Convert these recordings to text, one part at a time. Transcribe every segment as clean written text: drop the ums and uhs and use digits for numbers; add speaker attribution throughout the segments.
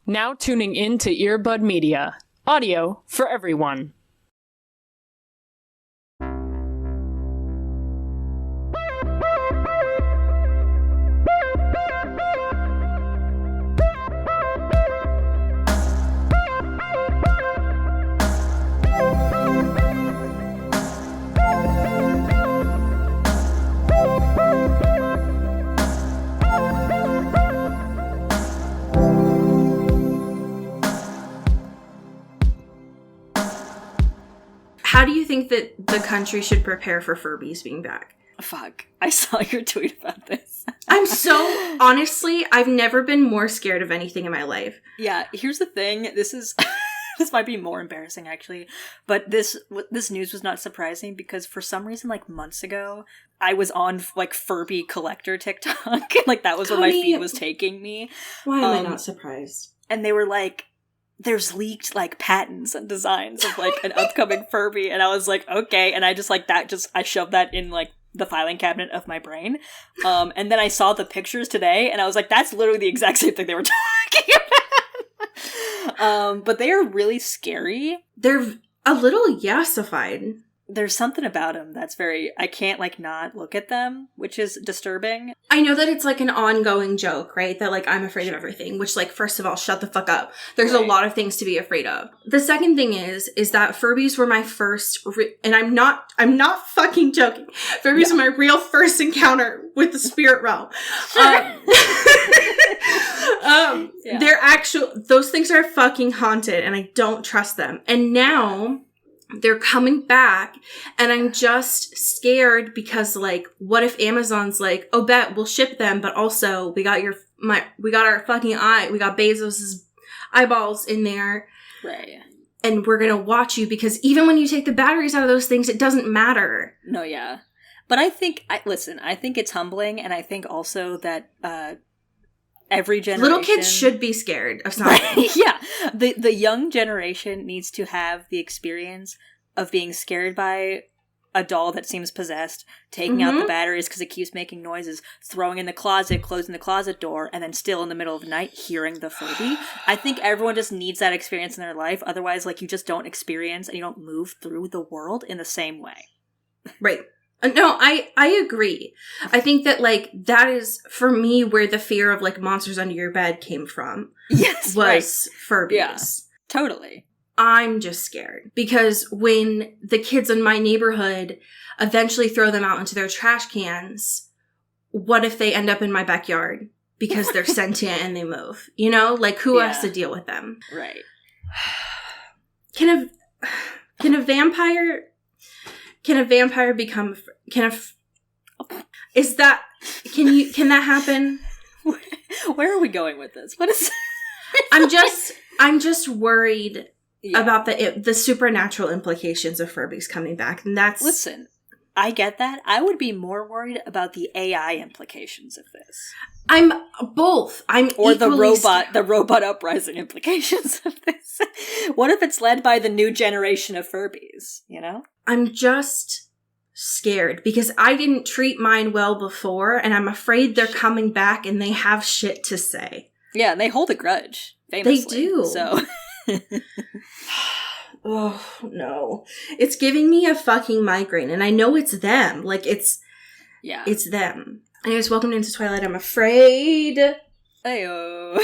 Speaker 1: Now tuning in to Earbud Media. Audio for everyone.
Speaker 2: How do you think that the country should prepare for Furbies being back?
Speaker 3: Fuck. I saw your tweet about this.
Speaker 2: I'm so, honestly, I've never been more scared of anything in my life.
Speaker 3: Yeah, here's the thing. This is, this might be more embarrassing actually, but this news was not surprising because for some reason, like months ago, I was on like Furby collector TikTok. Like that was where my feed was taking me.
Speaker 2: Why am I not surprised?
Speaker 3: And they were like, there's leaked like patents and designs of like an upcoming Furby, and I was like, okay, and I just like that I shoved that in like the filing cabinet of my brain, and then I saw the pictures today and I was like, that's literally the exact same thing they were talking about. But they are really scary.
Speaker 2: They're a little yassified.
Speaker 3: There's something about them that's very, I can't like not look at them, which is disturbing.
Speaker 2: I know that it's like an ongoing joke, right? That like, I'm afraid of everything, which like, first of all, shut the fuck up. There's a lot of things to be afraid of. The second thing is that Furbies were my first, and I'm not fucking joking. Furbies were my real first encounter with the spirit realm. They're those things are fucking haunted and I don't trust them. And now they're coming back, and I'm just scared because, like, what if Amazon's like, oh, bet we'll ship them, but also we got our fucking we got Bezos's eyeballs in there,
Speaker 3: right? And
Speaker 2: we're gonna watch you because even when you take the batteries out of those things, it doesn't matter.
Speaker 3: No, yeah, but I think it's humbling, and I think also that every generation,
Speaker 2: little kids should be scared of something.
Speaker 3: Right? Yeah, the young generation needs to have the experience of being scared by a doll that seems possessed, taking out the batteries because it keeps making noises, throwing in the closet, closing the closet door, and then still in the middle of the night hearing the Furby. I think everyone just needs that experience in their life. Otherwise, like, you just don't experience and you don't move through the world in the same way.
Speaker 2: Right. No, I agree. I think that, like, that is, for me, where the fear of, like, monsters under your bed came from.
Speaker 3: Yes,
Speaker 2: was Furbies.
Speaker 3: Yeah, totally.
Speaker 2: I'm just scared. Because when the kids in my neighborhood eventually throw them out into their trash cans, what if they end up in my backyard? Because they're sentient and they move. You know? Like, who has to deal with them?
Speaker 3: Right.
Speaker 2: Can a vampire become, can that happen?
Speaker 3: Where are we going with this? What is
Speaker 2: I'm just worried about the supernatural implications of Furbies coming back. And
Speaker 3: listen, I get that. I would be more worried about the AI implications of this.
Speaker 2: I'm both. Or
Speaker 3: the robot uprising implications of this. What if it's led by the new generation of Furbies, you know?
Speaker 2: I'm just scared because I didn't treat mine well before, and I'm afraid they're coming back and they have shit to say.
Speaker 3: Yeah, and they hold a grudge, famously. They do. So.
Speaker 2: Oh, no. It's giving me a fucking migraine, and I know it's them. Like, it's them. Anyways, welcome into Twilight, I'm afraid.
Speaker 3: Ayo.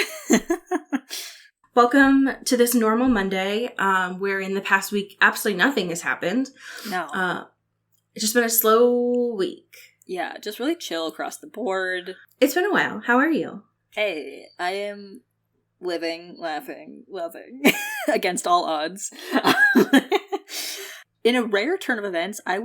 Speaker 2: Welcome to this normal Monday, where in the past week, absolutely nothing has happened.
Speaker 3: No.
Speaker 2: It's just been a slow week.
Speaker 3: Yeah, just really chill across the board.
Speaker 2: It's been a while. How are you?
Speaker 3: Hey, I am living, laughing, loving, against all odds. In a rare turn of events, I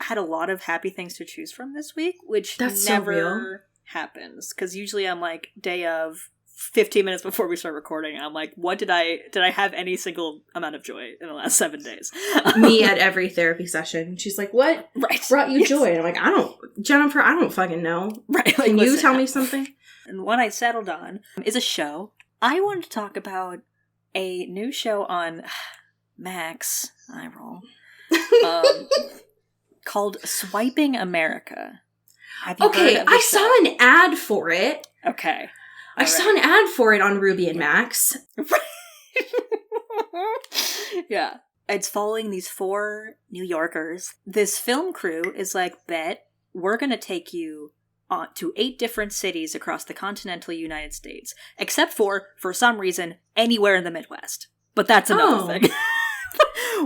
Speaker 3: had a lot of happy things to choose from this week, which never happens. Because usually I'm like, day of, 15 minutes before we start recording, I'm like, what did I have any single amount of joy in the last 7 days?
Speaker 2: Me at every therapy session. She's like, what brought you joy? And I'm like, Jennifer, I don't fucking know.
Speaker 3: Right.
Speaker 2: Can you tell me something?
Speaker 3: And what I settled on is a show. I wanted to talk about a new show on Max, I roll, called Swiping America. Have you heard of this
Speaker 2: I saw an ad for it.
Speaker 3: Okay.
Speaker 2: I saw an ad for it on Ruby and Max.
Speaker 3: Yeah. It's following these 4 New Yorkers. This film crew is like, bet, we're going to take you to 8 different cities across the continental United States, except for some reason, anywhere in the Midwest. But that's another thing.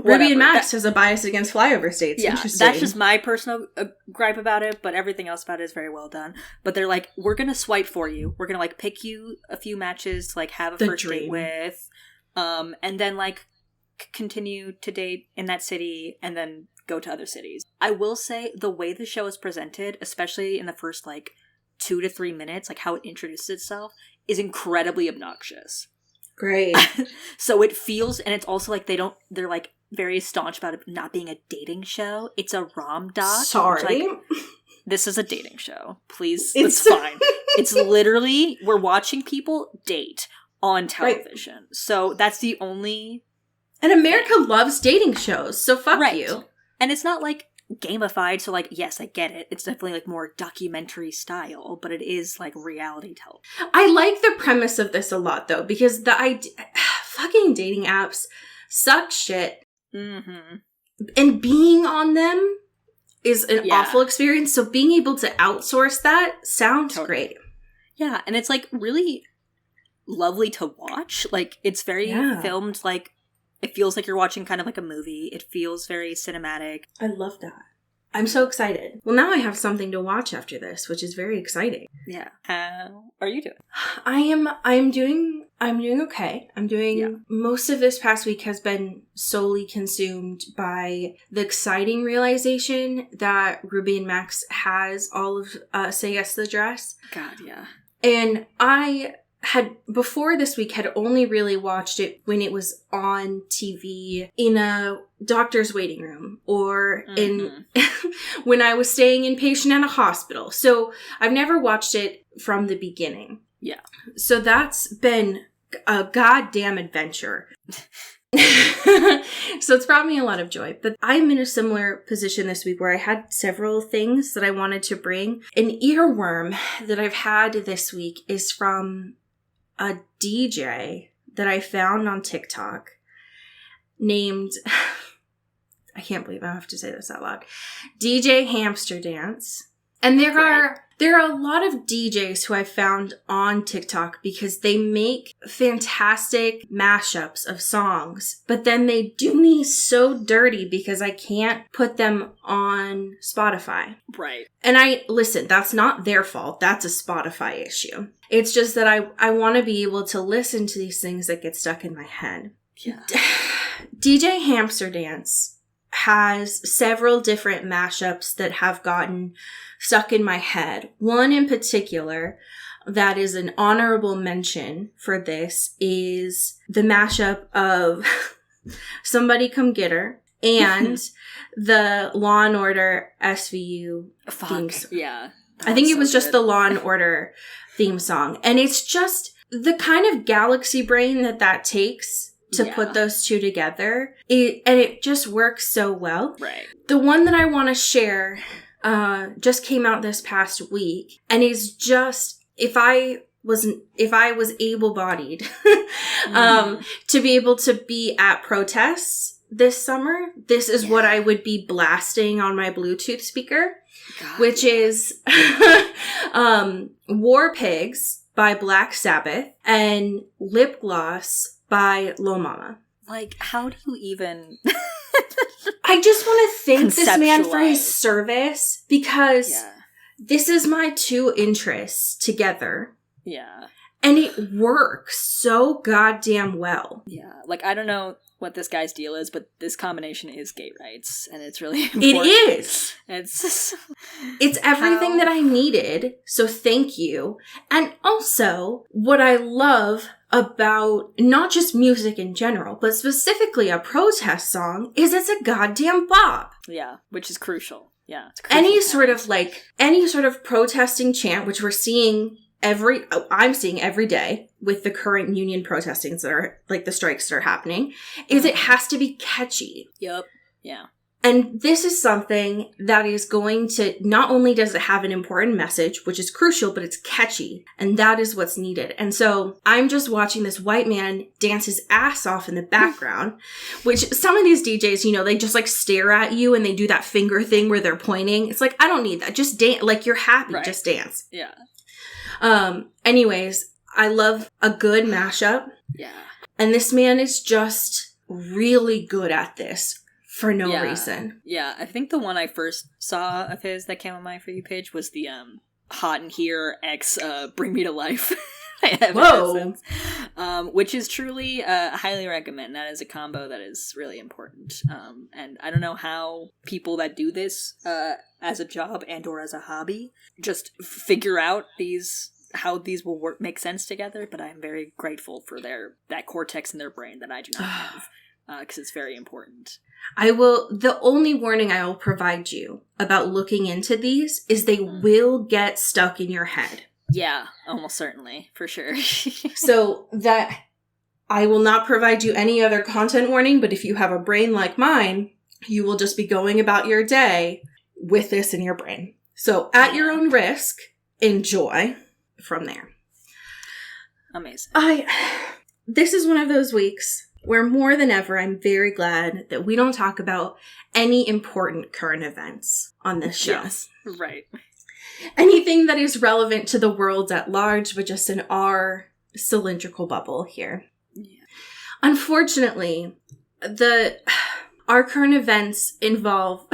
Speaker 2: Ruby and Max has a bias against flyover states.
Speaker 3: Yeah,
Speaker 2: Interesting.
Speaker 3: that's just my personal gripe about it, but everything else about it is very well done. But they're like, we're going to swipe for you. We're going to, like, pick you a few matches to, like, have a first date with. And then, like, continue to date in that city and then go to other cities. I will say the way the show is presented, especially in the first, like, 2 to 3 minutes, like how it introduces itself, is incredibly obnoxious.
Speaker 2: Great.
Speaker 3: So it feels, and it's also like they're like very staunch about it not being a dating show. It's a rom doc.
Speaker 2: Sorry.
Speaker 3: Like, this is a dating show. Please, it's fine. It's literally, we're watching people date on television. Right. So that's the only...
Speaker 2: And America loves dating shows, so fuck you.
Speaker 3: And it's not like gamified, so like, yes, I get it. It's definitely like more documentary style, but it is like reality television.
Speaker 2: I like the premise of this a lot though, because the idea, fucking dating apps suck shit. Mm-hmm. And being on them is an awful experience, so being able to outsource that sounds great.
Speaker 3: Yeah, and it's like really lovely to watch. Like, it's very filmed, like, it feels like you're watching kind of like a movie. It feels very cinematic.
Speaker 2: I love that. I'm so excited. Well, now I have something to watch after this, which is very exciting.
Speaker 3: Yeah. How are you doing?
Speaker 2: I'm doing okay. Most of this past week has been solely consumed by the exciting realization that Ruby and Max has all of Say Yes to the Dress.
Speaker 3: God, yeah. And
Speaker 2: I had, before this week, had only really watched it when it was on TV in a doctor's waiting room or in when I was staying inpatient at a hospital. So I've never watched it from the beginning.
Speaker 3: Yeah.
Speaker 2: So that's been a goddamn adventure. So it's brought me a lot of joy. But I'm in a similar position this week where I had several things that I wanted to bring. An earworm that I've had this week is from a DJ that I found on TikTok named, I can't believe I have to say this out loud, DJ Hamster Dance. And there are a lot of DJs who I found on TikTok because they make fantastic mashups of songs, but then they do me so dirty because I can't put them on Spotify.
Speaker 3: Right.
Speaker 2: And listen, that's not their fault. That's a Spotify issue. It's just that I want to be able to listen to these things that get stuck in my head.
Speaker 3: Yeah.
Speaker 2: DJ Hamster Dance has several different mashups that have gotten stuck in my head. One in particular that is an honorable mention for this is the mashup of Somebody Come Get Her and the Law and Order SVU themes.
Speaker 3: Yeah.
Speaker 2: I think it was just the Law and Order theme song. And it's just the kind of galaxy brain that takes to put those two together. It just works so well.
Speaker 3: Right.
Speaker 2: The one that I want to share just came out this past week and is just, if I was able-bodied to be able to be at protests this summer, this is what I would be blasting on my Bluetooth speaker, which is War Pigs by Black Sabbath and Lip Gloss by Lil Mama.
Speaker 3: Like, how do you even...
Speaker 2: I just want to thank this man for his service because this is my two interests together.
Speaker 3: Yeah.
Speaker 2: And it works so goddamn well.
Speaker 3: Yeah. Like, I don't know what this guy's deal is, but this combination is gay rights, and it's really important.
Speaker 2: It is.
Speaker 3: It's
Speaker 2: everything that I needed, so thank you. And also, what I love about not just music in general, but specifically a protest song, is it's a goddamn bop.
Speaker 3: Yeah, which is crucial. Yeah. It's
Speaker 2: any sort of protesting chant, which I'm seeing every day with the current union protestings that are, like, the strikes that are happening, is it has to be catchy.
Speaker 3: Yep. Yeah.
Speaker 2: And this is something that is going to, not only does it have an important message, which is crucial, but it's catchy. And that is what's needed. And so I'm just watching this white man dance his ass off in the background, which some of these DJs, you know, they just like stare at you and they do that finger thing where they're pointing. It's like, I don't need that. Just dance. Like, you're happy. Right. Just dance.
Speaker 3: Yeah.
Speaker 2: Anyways, I love a good mashup.
Speaker 3: Yeah.
Speaker 2: And this man is just really good at this. For no reason.
Speaker 3: Yeah, I think the one I first saw of his that came on my For You page was the Hot in Here X Bring Me to Life.
Speaker 2: Whoa!
Speaker 3: Which is truly highly recommend. That is a combo that is really important. And I don't know how people that do this as a job and or as a hobby just figure out how these will make sense together, but I'm very grateful for that cortex in their brain that I do not have. Because it's very important.
Speaker 2: The only warning I will provide you about looking into these is they will get stuck in your head.
Speaker 3: Yeah, almost certainly, for sure.
Speaker 2: So that I will not provide you any other content warning, but if you have a brain like mine, you will just be going about your day with this in your brain. So at your own risk, enjoy from there.
Speaker 3: Amazing.
Speaker 2: This is one of those weeks where more than ever, I'm very glad that we don't talk about any important current events on this show.
Speaker 3: Yes, right.
Speaker 2: Anything that is relevant to the world at large, but just in our cylindrical bubble here.
Speaker 3: Yeah.
Speaker 2: Unfortunately, our current events involve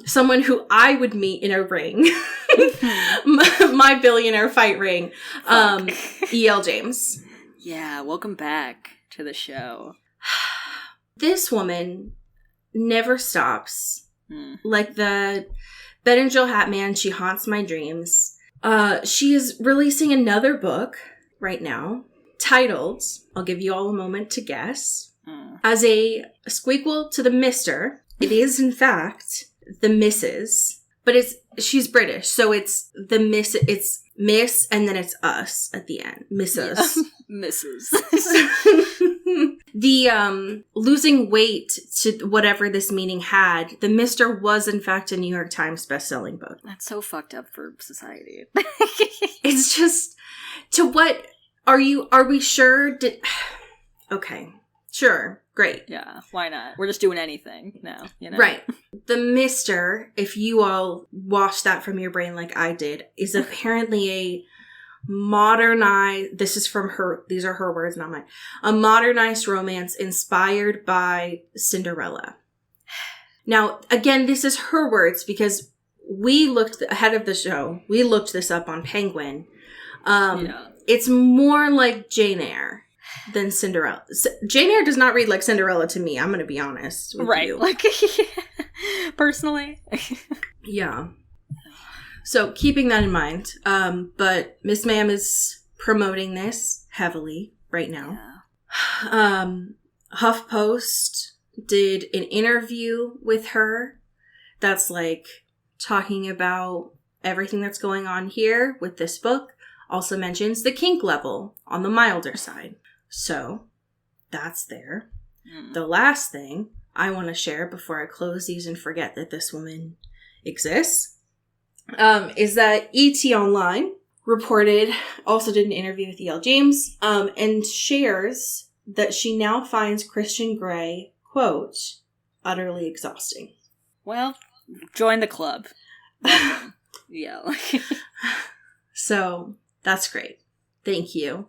Speaker 2: someone who I would meet in a ring. My billionaire fight ring. E.L. James.
Speaker 3: Yeah, welcome back to the show.
Speaker 2: This woman never stops. Like the Ben and Jill Hatman, she haunts my dreams. She is releasing another book right now, titled, I'll give you all a moment to guess, as a squeakle to the Mr. It is, in fact, the Mrs., but she's British, so it's the Miss, it's Miss, and then it's us at the end. Mrs.
Speaker 3: Yeah. Mrs.
Speaker 2: The losing weight to whatever this meaning had, the Mr. was in fact a New York Times bestselling book.
Speaker 3: That's so fucked up for society.
Speaker 2: It's just, to what, are we sure? Okay, sure, great.
Speaker 3: Yeah, why not? We're just doing anything now, you know?
Speaker 2: Right. The Mr., if you all wash that from your brain like I did, is apparently a modernized, these are her words, not mine, a modernized romance inspired by Cinderella. Now, again, this is her words because we looked ahead of the show. We looked this up on Penguin. It's more like Jane Eyre than Cinderella. Jane Eyre does not read like Cinderella to me. I'm going to be honest with you.
Speaker 3: Like, personally.
Speaker 2: Yeah. So keeping that in mind, but Miss Ma'am is promoting this heavily right now. Yeah. HuffPost did an interview with her that's like talking about everything that's going on here with this book. Also mentions the kink level on the milder side. So that's there. The last thing I want to share before I close these and forget that this woman exists is that ET Online also did an interview with E.L. James, and shares that she now finds Christian Grey, quote, utterly exhausting.
Speaker 3: Well, join the club. Welcome. Yeah.
Speaker 2: So, that's great. Thank you.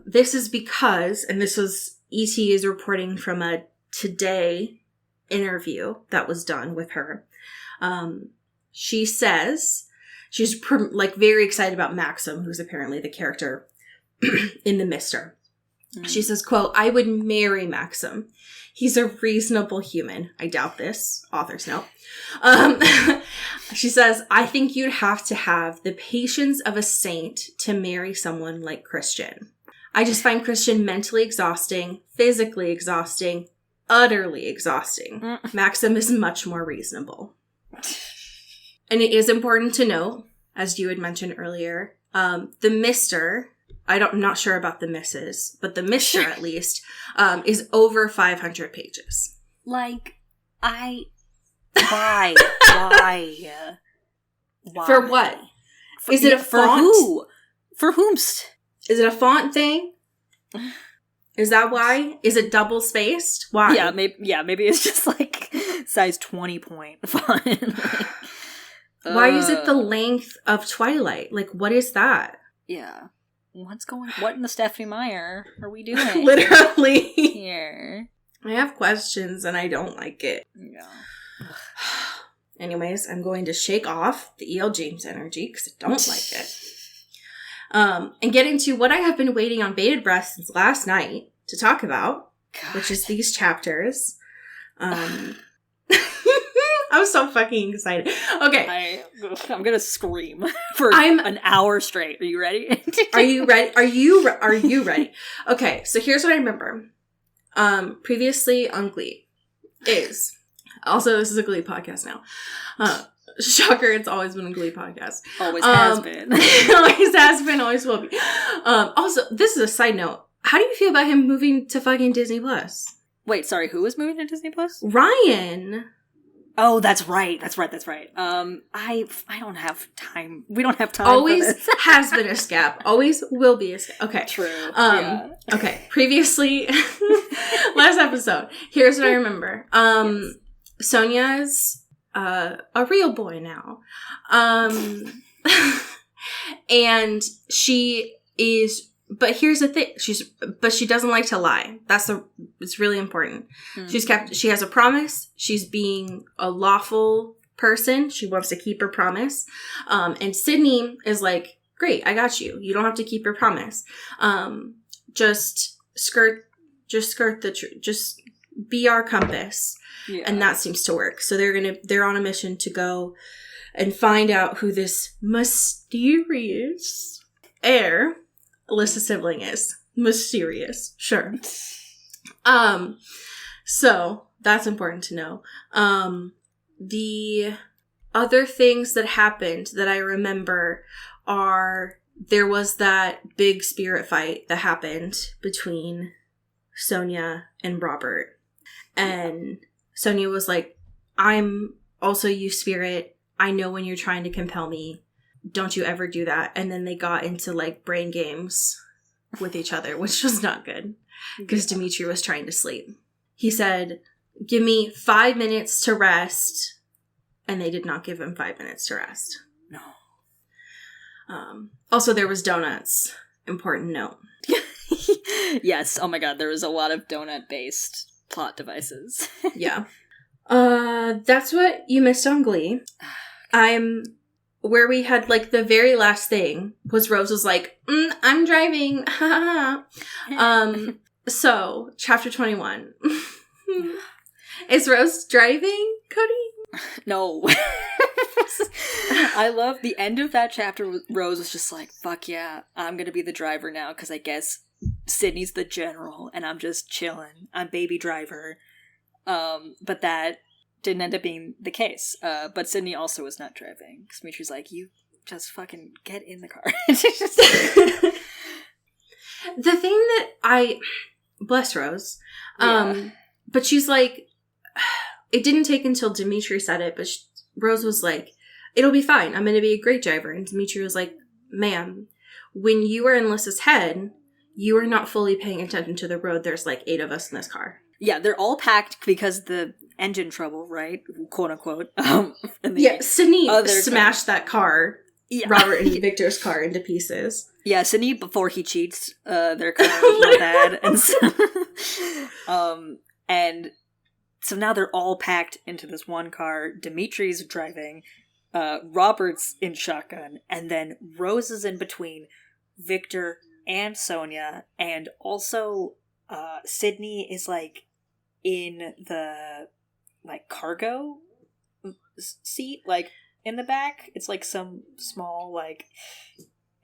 Speaker 2: This is because, and this was, E.T. is reporting from a Today interview that was done with her. She says she's very excited about Maxim, who's apparently the character in The Mister. She says, quote, I would marry Maxim. He's a reasonable human. I doubt this. Author's note. She says, I think you'd have to have the patience of a saint to marry someone like Christian. I just find Christian mentally exhausting, physically exhausting, utterly exhausting. Maxim is much more reasonable. And it is important to note, as you had mentioned earlier, the Mister, I'm not sure about the Mrs., but the Mister at least, is over 500 pages.
Speaker 3: Like, why? Why?
Speaker 2: For what? Is it a font?
Speaker 3: For who? For whomst?
Speaker 2: Is it a font thing? Is that why? Is it double spaced? Why?
Speaker 3: Maybe it's just like size 20 point font.
Speaker 2: Why is it the length of Twilight? Like, what is that?
Speaker 3: Yeah. What in the Stephanie Meyer are we doing?
Speaker 2: Literally.
Speaker 3: Here.
Speaker 2: I have questions and I don't like it.
Speaker 3: Yeah.
Speaker 2: Anyways, I'm going to shake off the E.L. James energy because I don't like it. And get into what I have been waiting on bated breath since last night to talk about, which is these chapters. I'm so fucking excited. Okay.
Speaker 3: I'm gonna scream for an hour straight. Are you ready?
Speaker 2: Are you ready? Are you ready? Okay, so here's what I remember. Previously on Glee is... Also, this is a Glee podcast now. Shocker, it's always been a Glee podcast.
Speaker 3: Always has been.
Speaker 2: Always has been, always will be. Also, this is a side note. How do you feel about him moving to fucking Disney Plus?
Speaker 3: Wait, sorry, who was moving to Disney Plus?
Speaker 2: Ryan.
Speaker 3: Oh, that's right. I don't have time. We don't have time.
Speaker 2: Always
Speaker 3: for this.
Speaker 2: has been a scab. Always will be a scab. Okay.
Speaker 3: True.
Speaker 2: Yeah. Okay. Previously, last episode. Here's what I remember. Yes. Sonia's a real boy now. And she is, but here's the thing. She doesn't like to lie. It's really important. Mm-hmm. She has a promise. She's being a lawful person. She wants to keep her promise. And Sydney is like, great, I got you. You don't have to keep your promise. Just be our compass. Yeah. And that seems to work. So they're on a mission to go and find out who this mysterious heir, Alyssa's sibling, is. Mysterious. Sure. So that's important to know. The other things that happened that I remember are there was that big spirit fight that happened between Sonia and Robert. And Sonia was like, I'm also you, spirit. I know when you're trying to compel me. Don't you ever do that. And then they got into like brain games with each other, which was not good because Dimitri was trying to sleep. He said, give me 5 minutes to rest. And they did not give him 5 minutes to rest.
Speaker 3: No.
Speaker 2: Also, there was donuts. Important note.
Speaker 3: Yes. Oh my God. There was a lot of donut-based plot devices.
Speaker 2: Yeah. That's what you missed on Glee. Where we had, like, the very last thing was Rose was like, I'm driving. So, chapter 21. Is Rose driving, Cody?
Speaker 3: No. I love the end of that chapter. Rose was just like, fuck yeah, I'm gonna be the driver now, because I guess Sydney's the general, and I'm just chilling. I'm baby driver. But that didn't end up being the case. But Sydney also was not driving. Because Dimitri's like, you just fucking get in the car.
Speaker 2: The thing that bless Rose. But she's like, it didn't take until Dimitri said it, but Rose was like, it'll be fine. I'm going to be a great driver. And Dimitri was like, ma'am, when you are in Lissa's head, you are not fully paying attention to the road. There's like 8 of us in this car.
Speaker 3: Yeah, they're all packed because the engine trouble, right? Quote unquote.
Speaker 2: Sydney smashed that car, Robert and Victor's car, into pieces.
Speaker 3: Yeah, Sydney, before he cheats, their car was not bad. And so now they're all packed into this one car. Dimitri's driving, Robert's in shotgun, and then Rose is in between Victor and Sonia, and also Sydney is like in the like cargo seat, like in the back. It's like some small like,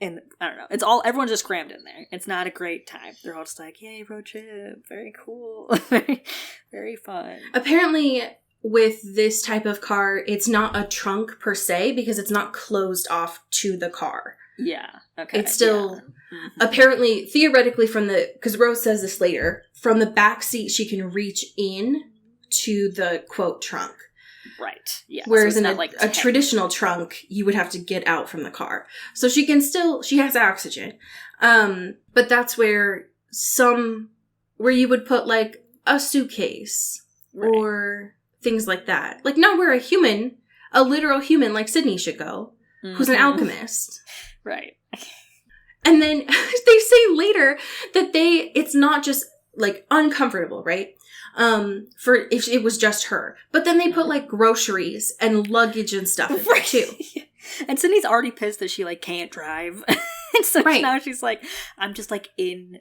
Speaker 3: and I don't know. It's all, everyone's just crammed in there. It's not a great time. They're all just like, yay, road trip, very cool, very, very fun.
Speaker 2: Apparently, with this type of car, it's not a trunk per se because it's not closed off to the car.
Speaker 3: Yeah. Okay.
Speaker 2: It's still apparently theoretically because Rose says this later, from the back seat she can reach in to the, quote, trunk.
Speaker 3: Right. Yeah.
Speaker 2: Whereas
Speaker 3: so
Speaker 2: in
Speaker 3: a
Speaker 2: traditional trunk, you would have to get out from the car. So she has oxygen. But that's where you would put like a suitcase or things like that. Like not where a literal human like Sydney should go, who's an alchemist.
Speaker 3: Right.
Speaker 2: And then they say later that it's not just like uncomfortable, right? For if it was just her. But then they put like groceries and luggage and stuff in there too.
Speaker 3: And Sydney's already pissed that she like can't drive. And so now she's like, I'm just like in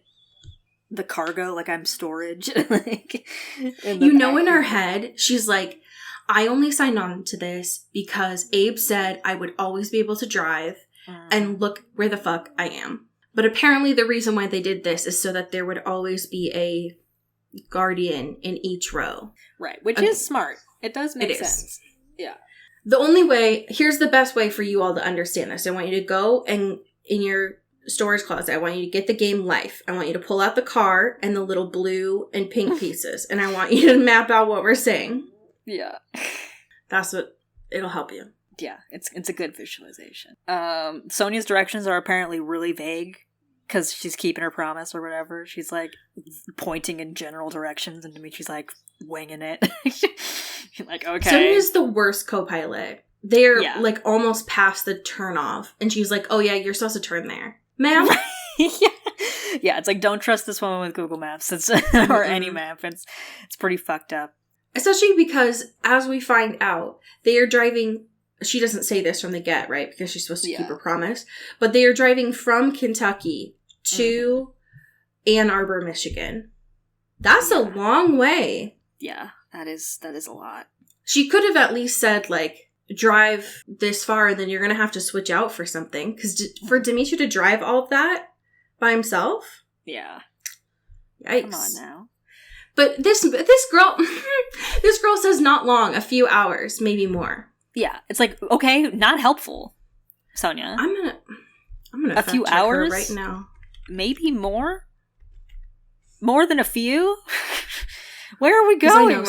Speaker 3: the cargo, like I'm storage. Like, in
Speaker 2: her head, she's like, I only signed on to this because Abe said I would always be able to drive, and look where the fuck I am. But apparently the reason why they did this is so that there would always be a guardian in each row.
Speaker 3: Right, which is smart. It does make sense. Yeah.
Speaker 2: Here's the best way for you all to understand this. I want you to go and in your storage closet, I want you to get the game Life. I want you to pull out the car and the little blue and pink pieces. And I want you to map out what we're saying.
Speaker 3: Yeah.
Speaker 2: That's what, it'll help you.
Speaker 3: Yeah, it's a good visualization. Sonia's directions are apparently really vague because she's keeping her promise or whatever. She's like pointing in general directions, and Dimitri's like winging it. She's like, okay.
Speaker 2: Sonia's the worst co-pilot. They're like almost past the turn off, and she's like, "Oh yeah, you're supposed to turn there, ma'am."
Speaker 3: Yeah, it's like don't trust this woman with Google Maps. Or any map. It's pretty fucked up.
Speaker 2: Especially because, as we find out, they are driving. She doesn't say this from the get, right? Because she's supposed to keep her promise. But they are driving from Kentucky to Ann Arbor, Michigan. That's a long way.
Speaker 3: Yeah, that is a lot.
Speaker 2: She could have at least said, like, drive this far and then you're going to have to switch out for something. Because for Dimitri to drive all of that by himself?
Speaker 3: Yeah.
Speaker 2: Yikes.
Speaker 3: Come on now.
Speaker 2: But this girl, this girl says not long, a few hours, maybe more.
Speaker 3: Yeah, it's like, okay, not helpful, Sonia.
Speaker 2: I'm gonna
Speaker 3: a few hours
Speaker 2: right now.
Speaker 3: Maybe more than a few. Where are we going?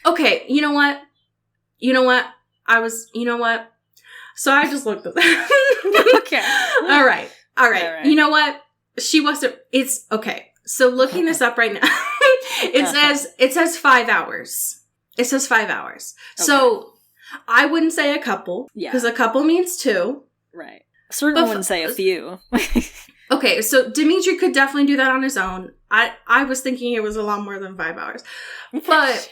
Speaker 2: Okay, you know what? So I just looked at that.
Speaker 3: Okay.
Speaker 2: All right. You know what? She wasn't. It's okay. So looking this up right now, it says 5 hours. It says 5 hours. Okay. So. I wouldn't say a couple. Yeah. Because a couple means 2.
Speaker 3: Right. Certainly wouldn't say a few.
Speaker 2: Okay, so Dimitri could definitely do that on his own. I was thinking it was a lot more than 5 hours. But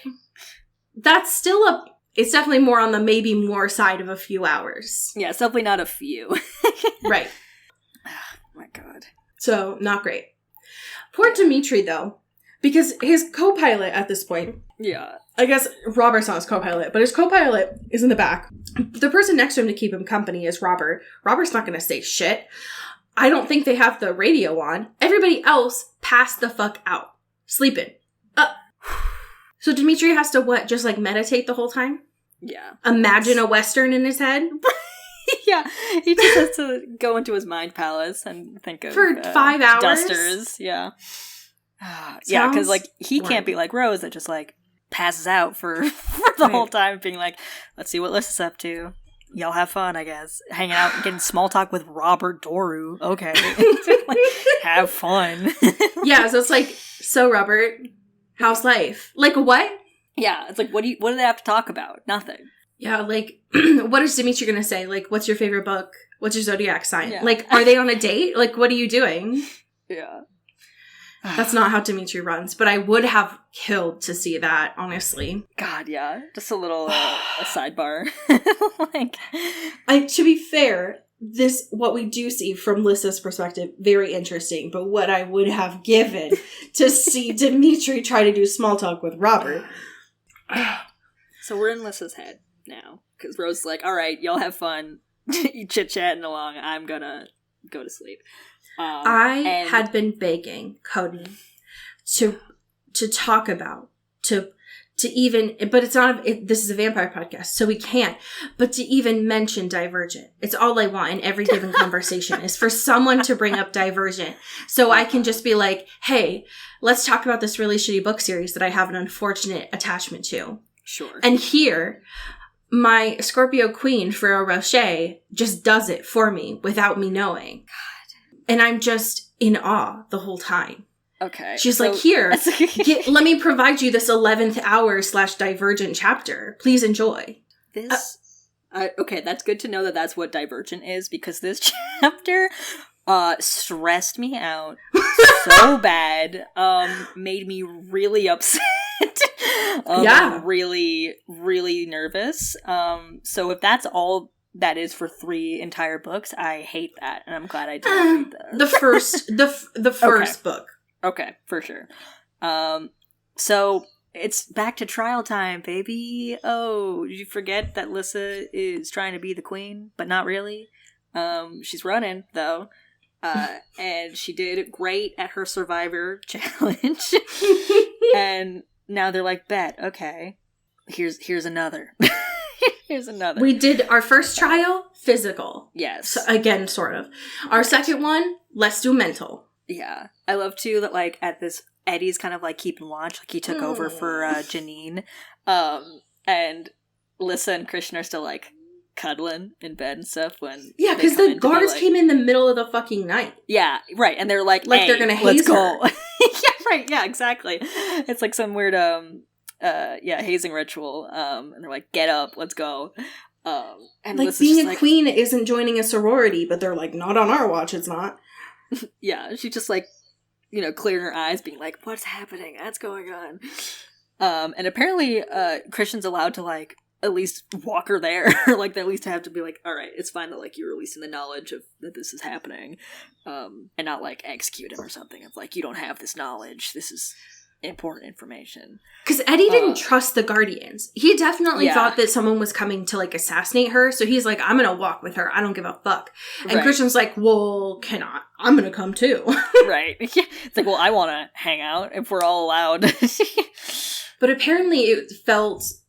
Speaker 2: that's still it's definitely more on the maybe more side of a few hours.
Speaker 3: Yeah, it's definitely not a few.
Speaker 2: Right.
Speaker 3: Oh my god.
Speaker 2: So, not great. Poor Dimitri, though. Because his co-pilot at this point...
Speaker 3: Yeah.
Speaker 2: I guess Robert's not his co-pilot, but his co-pilot is in the back. The person next to him to keep him company is Robert. Robert's not going to say shit. I don't think they have the radio on. Everybody else passed the fuck out. Sleeping. So Dimitri has to what? Just like meditate the whole time?
Speaker 3: Yeah.
Speaker 2: Imagine a Western in his head?
Speaker 3: Yeah. He just has to go into his mind palace and think of...
Speaker 2: For 5 hours?
Speaker 3: Dusters. Yeah. Yeah, because like he can't be like Rose that just like passes out for the whole time being like, let's see what Liz is up to. Y'all have fun, I guess. Hanging out and getting small talk with Robert Doru. Okay. Like, have fun.
Speaker 2: Yeah, so it's like, so Robert, how's life? Like what?
Speaker 3: Yeah, it's like what do they have to talk about? Nothing.
Speaker 2: Yeah, like what is Dimitri gonna say? Like, what's your favorite book? What's your zodiac sign?
Speaker 3: Yeah.
Speaker 2: Like, are they on a date? Like, what are you doing?
Speaker 3: Yeah.
Speaker 2: That's not how Dimitri runs, but I would have killed to see that, honestly.
Speaker 3: God, yeah. Just a little a sidebar.
Speaker 2: To be fair, what we do see from Lissa's perspective, very interesting, but what I would have given to see Dimitri try to do small talk with Robert.
Speaker 3: So we're in Lissa's head now, because Rose is like, all right, y'all have fun, chit-chatting along, I'm gonna go to sleep.
Speaker 2: I had been begging Cody to talk about, to to even, but it's not, this is a vampire podcast, so we can't, but to even mention Divergent. It's all I want in every given conversation is for someone to bring up Divergent. So I can just be like, hey, let's talk about this really shitty book series that I have an unfortunate attachment to.
Speaker 3: Sure.
Speaker 2: And here, my Scorpio queen, Ferrero Rocher, just does it for me without me knowing. God. And I'm just in awe the whole time.
Speaker 3: Okay.
Speaker 2: She's like, here, let me provide you this 11th hour / Divergent chapter. Please enjoy.
Speaker 3: This, okay, that's good to know that that's what Divergent is, because this chapter stressed me out so bad, made me really upset. Really, really nervous. So if that's all that is for 3 entire books, I hate that, and I'm glad I didn't read
Speaker 2: the first, the first book.
Speaker 3: Okay, for sure. So it's back to trial time, baby. Oh, did you forget that Lissa is trying to be the queen, but not really? She's running, though. And she did great at her Survivor challenge. And now they're like, bet, okay. Here's another. Here's another.
Speaker 2: We did our first trial, physical.
Speaker 3: Yes.
Speaker 2: So, again, sort of. Our second one, let's do mental.
Speaker 3: Yeah. I love, too, that, like, at this, Eddie's kind of, like, keeping watch. Like, he took over for Janine. And Lissa and Christian are still, like, cuddling in bed and stuff when
Speaker 2: yeah, because the guards came in the middle of the fucking night.
Speaker 3: Yeah, right. And they're like, hey,
Speaker 2: they're gonna haze
Speaker 3: let's
Speaker 2: her.
Speaker 3: Go. Yeah, right. Yeah, exactly. It's like some weird, hazing ritual. And they're like, get up, let's go. And
Speaker 2: like,
Speaker 3: Lissa's
Speaker 2: being a
Speaker 3: like,
Speaker 2: queen isn't joining a sorority, but they're like, not on our watch, it's not.
Speaker 3: Yeah, she's just like, clearing her eyes, being like, what's happening? What's going on? And apparently, Christian's allowed to, like, at least walk her there. Like, they at least have to be like, all right, it's fine that, like, you're releasing the knowledge of that this is happening. And not, like, execute him or something. Of, like, you don't have this knowledge. This is important information. Because
Speaker 2: Eddie didn't trust the Guardians. He definitely thought that someone was coming to, like, assassinate her. So he's like, I'm gonna walk with her. I don't give a fuck. And Christian's like, well, cannot. I'm gonna come too.
Speaker 3: Right. It's like, well, I want to hang out if we're all allowed.
Speaker 2: But apparently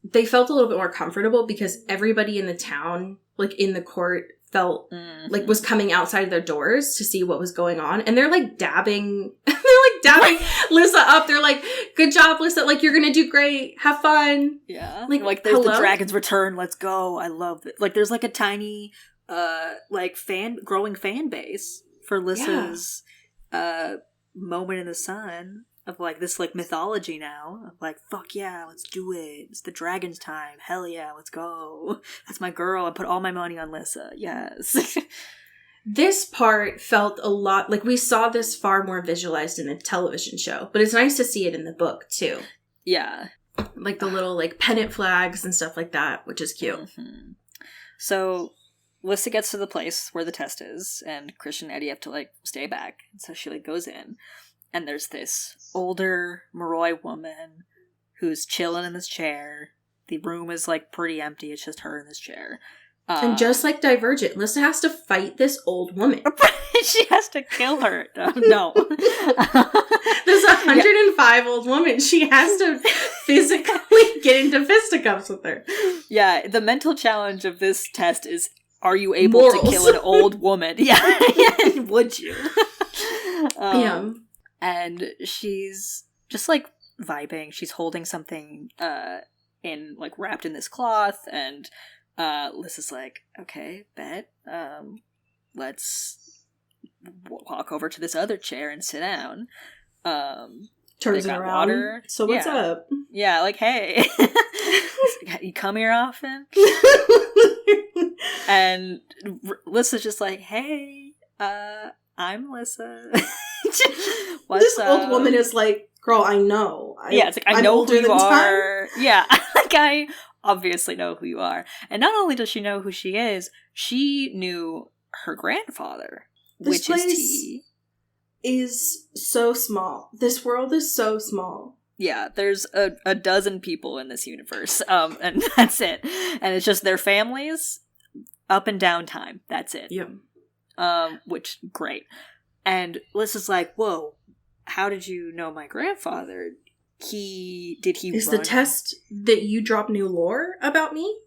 Speaker 2: they felt a little bit more comfortable because everybody in the town, like in the court, felt like was coming outside of their doors to see what was going on. And they're like dabbing Lissa up. They're like, good job, Lissa. Like, you're going to do great. Have fun.
Speaker 3: Yeah. Like there's the Dragon's Return. Let's go. I love it. Like, there's like a tiny, like growing fan base for Lissa's, moment in the sun. Of, like, this, like, mythology now. Of, like, fuck yeah, let's do it. It's the dragon's time. Hell yeah, let's go. That's my girl. I put all my money on Lissa. Yes.
Speaker 2: This part felt a lot... Like, we saw this far more visualized in the television show. But it's nice to see it in the book, too.
Speaker 3: Yeah.
Speaker 2: Like, the little, like, pennant flags and stuff like that, which is cute.
Speaker 3: Mm-hmm. So, Lissa gets to the place where the test is, and Christian and Eddie have to, like, stay back. And so she, like, goes in. And there's this older Moroi woman who's chilling in this chair. The room is, like, pretty empty. It's just her in this chair.
Speaker 2: And just like Divergent, Lissa has to fight this old woman.
Speaker 3: She has to kill her. No.
Speaker 2: This 105 old woman. She has to physically get into fisticuffs with her.
Speaker 3: Yeah, the mental challenge of this test is, are you able to kill an old woman? Yeah. Would you?
Speaker 2: Yeah.
Speaker 3: And she's just, like, vibing. She's holding something like, wrapped in this cloth. And Lissa's like, okay, bet. Let's walk over to this other chair and sit down.
Speaker 2: Turns it around. Water. So what's up?
Speaker 3: Yeah, like, hey. You come here often? And Lissa's just like, hey, I'm Lissa.
Speaker 2: This old woman is like, girl, I know.
Speaker 3: It's like, I know who you are. Yeah, like, I obviously know who you are. And not only does she know who she is, she knew her grandfather, which is T.
Speaker 2: Is so small. This world is so small.
Speaker 3: Yeah, there's a dozen people in this universe, and that's it. And it's just their families, up and down time. That's it.
Speaker 2: Yeah.
Speaker 3: Which, great. And Lissa's like, whoa, how did you know my grandfather?
Speaker 2: Is the test that you drop new lore about me?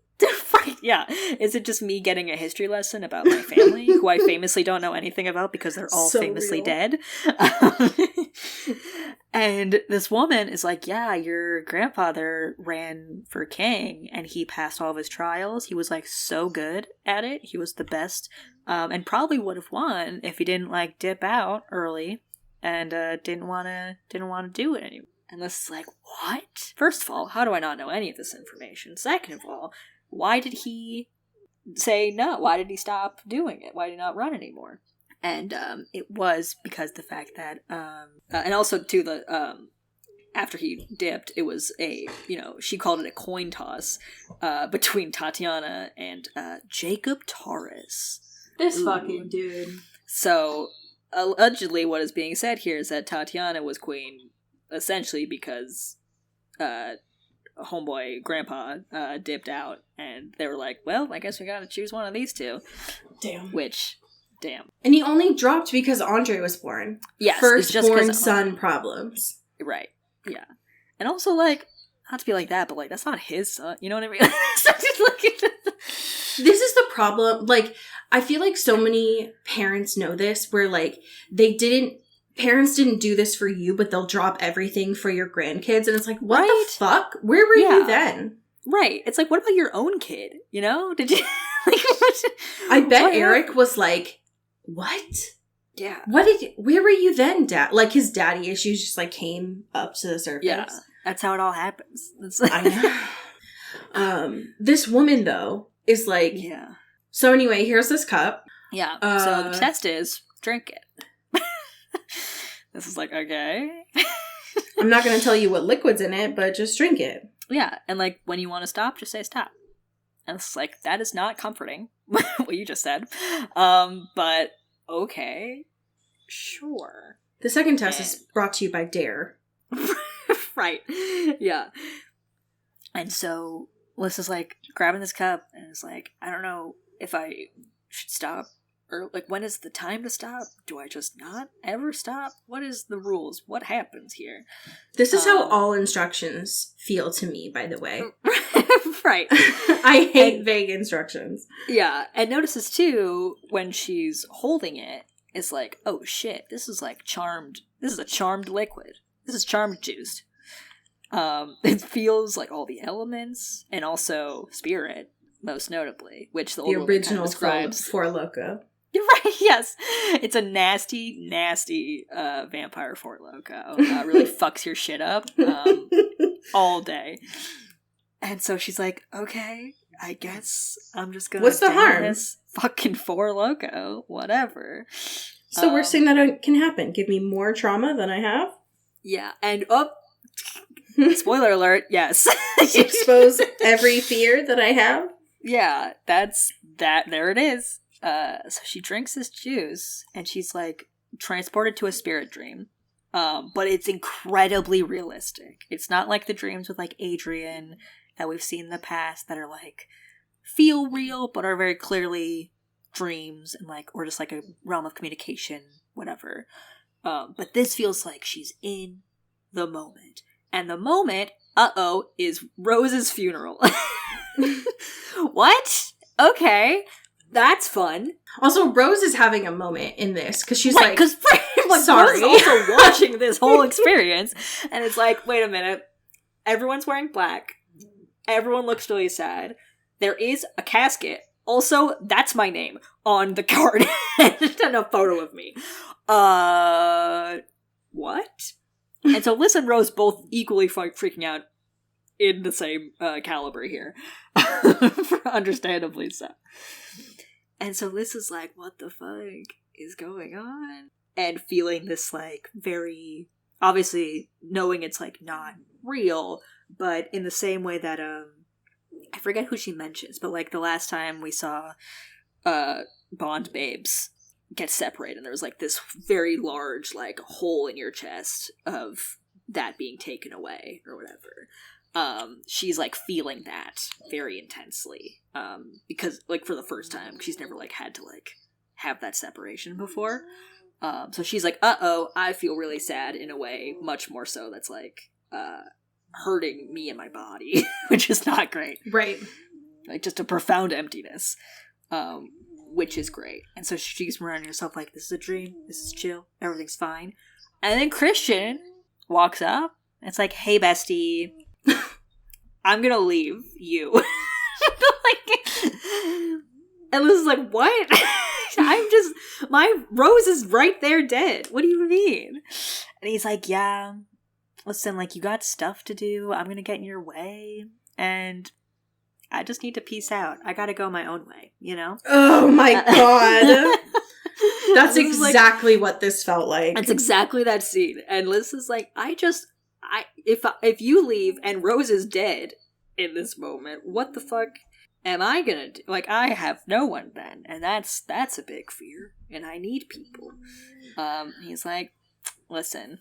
Speaker 3: Right, yeah. Is it just me getting a history lesson about my family, who I famously don't know anything about because they're all famously dead? And this woman is like, yeah, your grandfather ran for king, and he passed all of his trials. He was, like, so good at it. He was the best, and probably would have won if he didn't, like, dip out early and didn't want to do it anymore. And this is like, what? First of all, how do I not know any of this information? Second of all, why did he say no? Why did he stop doing it? Why did he not run anymore? And it was because the fact that, and also too, after he dipped, it was she called it a coin toss between Tatiana and Jacob Torres.
Speaker 2: This fucking dude.
Speaker 3: So, allegedly what is being said here is that Tatiana was queen essentially because homeboy grandpa dipped out, and they were like, well, I guess we gotta choose one of these two. Damn.
Speaker 2: And he only dropped because Andre was born.
Speaker 3: Yes.
Speaker 2: Firstborn son problems.
Speaker 3: Right. Yeah. And also, like, not to be like that, but, like, that's not his son. You know what I mean?
Speaker 2: This is the problem. Like, I feel like so many parents know this, where, like, parents didn't do this for you, but they'll drop everything for your grandkids. And it's like, what the fuck? Where were you then?
Speaker 3: Right. It's like, what about your own kid? You know? Did you...
Speaker 2: I bet Eric was like, what?
Speaker 3: Yeah.
Speaker 2: Where were you then, Dad? Like, his daddy issues just, like, came up to the surface.
Speaker 3: Yeah. That's how it all happens.
Speaker 2: I know. This woman, though, is like...
Speaker 3: Yeah.
Speaker 2: So anyway, here's this cup.
Speaker 3: Yeah. So the test is, drink it. This is like, okay.
Speaker 2: I'm not going to tell you what liquid's in it, but just drink it.
Speaker 3: Yeah. And, like, when you want to stop, just say stop. And it's like, that is not comforting, what you just said. But, okay. Sure.
Speaker 2: The second test is brought to you by Dare.
Speaker 3: Right. Yeah. And so, Alyssa's like, grabbing this cup, and it's like, I don't know if I should stop. Or, like, when is the time to stop? Do I just not ever stop? What is the rules? What happens here?
Speaker 2: This is how all instructions feel to me, by the way.
Speaker 3: Right.
Speaker 2: I hate vague instructions.
Speaker 3: Yeah. And notices, too, when she's holding it, it's like, oh, shit, this is, like, charmed. This is a charmed liquid. This is charmed juiced. It feels like all the elements, and also spirit, most notably, which the
Speaker 2: original
Speaker 3: kind of describes.
Speaker 2: Four Loko.
Speaker 3: You're right, yes. It's a nasty, nasty vampire Fort Loko. Really fucks your shit up all day. And so she's like, okay, I guess I'm just gonna
Speaker 2: What's the harm?
Speaker 3: This fucking Four Loko, whatever.
Speaker 2: So worst thing that can happen, give me more trauma than I have?
Speaker 3: Yeah, and spoiler alert, yes.
Speaker 2: Expose every fear that I have?
Speaker 3: Yeah, that's that. There it is. So she drinks this juice, and she's, like, transported to a spirit dream. But it's incredibly realistic. It's not like the dreams with, like, Adrian that we've seen in the past that are, like, feel real, but are very clearly dreams and, like, or just, like, a realm of communication, whatever. But this feels like she's in the moment. And the moment, is Rose's funeral. What? Okay. That's fun.
Speaker 2: Also, Rose is having a moment in this, because she's like,
Speaker 3: sorry. Rose is also watching this whole experience, and it's like, wait a minute. Everyone's wearing black. Everyone looks really sad. There is a casket. Also, that's my name on the card. And a photo of me. What? And so Liz and Rose both equally freaking out in the same caliber here. Understandably so. And so Liz is like, what the fuck is going on? And feeling this, like, very, obviously knowing it's, like, not real, but in the same way that, I forget who she mentions, but, like, the last time we saw Bond babes get separated, and there was, like, this very large, like, hole in your chest of that being taken away, or whatever. She's, like, feeling that very intensely. Because, like, for the first time, she's never, like, had to, like, have that separation before. So she's like, I feel really sad in a way, much more so that's, like, hurting me and my body, which is not great.
Speaker 2: Right.
Speaker 3: Like, just a profound emptiness, which is great. And so she keeps reminding herself, like, this is a dream, this is chill, everything's fine. And then Christian walks up, and it's like, hey, bestie, I'm gonna leave you. Like, and Liz is like, what? My Rose is right there dead. What do you mean? And he's like, yeah, listen, like, you got stuff to do. I'm gonna get in your way. And I just need to peace out. I gotta go my own way, you know?
Speaker 2: Oh my god. That's exactly what this felt like.
Speaker 3: It's exactly that scene. And Liz is like, if you leave and Rose is dead in this moment, what the fuck am I gonna do? Like, I have no one then. And that's a big fear. And I need people. He's like, listen,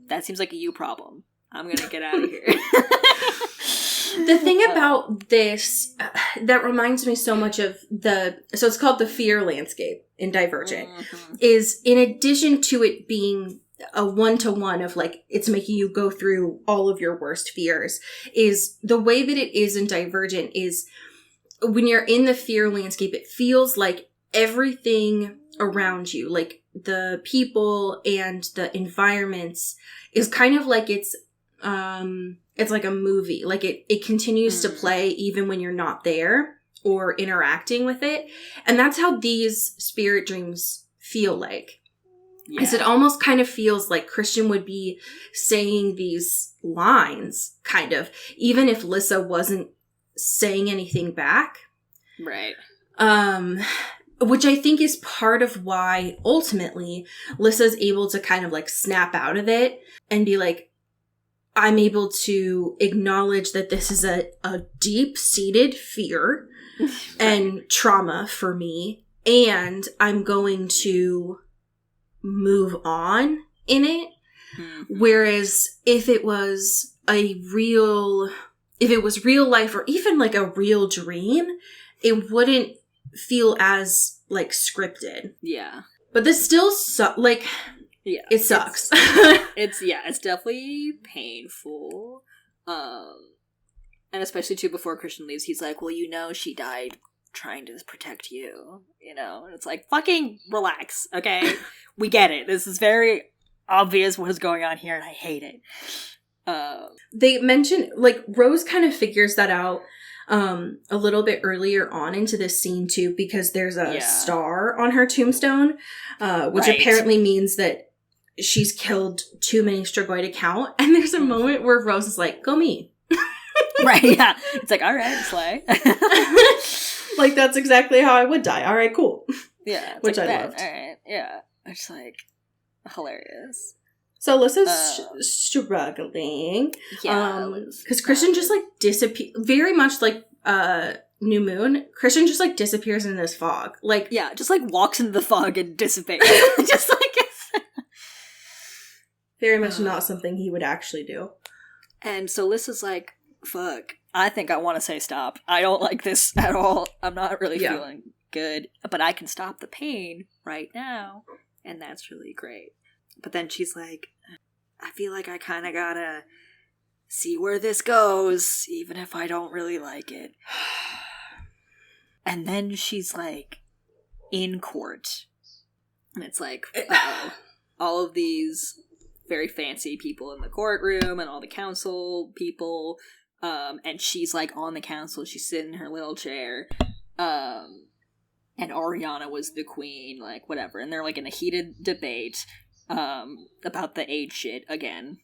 Speaker 3: that seems like a you problem. I'm gonna get out of here.
Speaker 2: The thing about this that reminds me so much of so it's called the fear landscape in Divergent, is in addition to it being a one-to-one of like, it's making you go through all of your worst fears, is the way that it is in Divergent is when you're in the fear landscape, it feels like everything around you, like the people and the environments, is kind of like it's like a movie. Like it continues to play even when you're not there or interacting with it. And that's how these spirit dreams feel like. Because it almost kind of feels like Christian would be saying these lines, kind of, even if Lissa wasn't saying anything back.
Speaker 3: Right.
Speaker 2: Which I think is part of why ultimately Lissa's able to kind of like snap out of it and be like, I'm able to acknowledge that this is a deep-seated fear and trauma for me, and I'm going to move on in it. Whereas if it was real life or even like a real dream, it wouldn't feel as like scripted.
Speaker 3: Yeah.
Speaker 2: But this still
Speaker 3: yeah,
Speaker 2: it sucks.
Speaker 3: It's definitely painful. And especially too before Christian leaves, he's like, well, you know, she died trying to protect you, you know? And it's like, fucking relax, okay? We get it. This is very obvious what is going on here, and I hate it.
Speaker 2: They mention, like, Rose kind of figures that out a little bit earlier on into this scene too, because there's a star on her tombstone, which apparently means that she's killed too many Strigoi to count. And there's a moment where Rose is like, go me.
Speaker 3: Right, yeah. It's like, all right, slay.
Speaker 2: Like, that's exactly how I would die. All right, cool.
Speaker 3: Yeah.
Speaker 2: Which
Speaker 3: like
Speaker 2: I
Speaker 3: that.
Speaker 2: loved.
Speaker 3: All right, yeah. It's like, hilarious.
Speaker 2: So Lissa's struggling.
Speaker 3: Yeah.
Speaker 2: Because Christian just, like, disappears. Very much like New Moon. Christian just, like, disappears in this fog. Like,
Speaker 3: yeah, just, like, walks into the fog and dissipates. Just, like,
Speaker 2: very much not something he would actually do.
Speaker 3: And so Lissa's like, fuck, I think I want to say stop. I don't like this at all. I'm not really feeling good, but I can stop the pain right now, and that's really great. But then she's like, I feel like I kind of gotta see where this goes, even if I don't really like it. And then she's like, in court. And it's like, uh-oh. All of these very fancy people in the courtroom and all the council people, and she's like on the council, she's sitting in her little chair, and Ariana was the queen, like whatever, and they're like in a heated debate about the age shit again.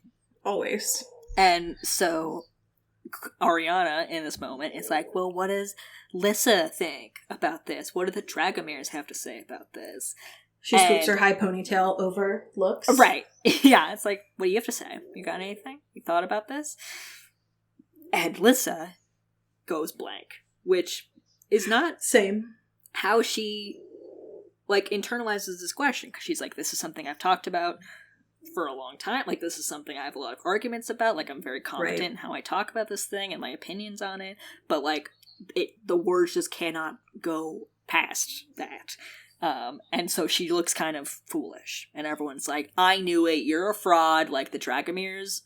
Speaker 2: Always.
Speaker 3: And so Ariana in this moment is like, well, what does Lissa think about this? What do the Dragomirs have to say about this?
Speaker 2: She swoops her high ponytail over looks.
Speaker 3: Right. Yeah, it's like, what do you have to say? You got anything? You thought about this? And Lissa goes blank, which is not
Speaker 2: same
Speaker 3: how she, like, internalizes this question, because she's like, this is something I've talked about for a long time. Like, this is something I have a lot of arguments about. Like, I'm very confident in how I talk about this thing and my opinions on it. But, like, the words just cannot go past that. And so she looks kind of foolish, and everyone's like, I knew it, you're a fraud, like, the Dragomirs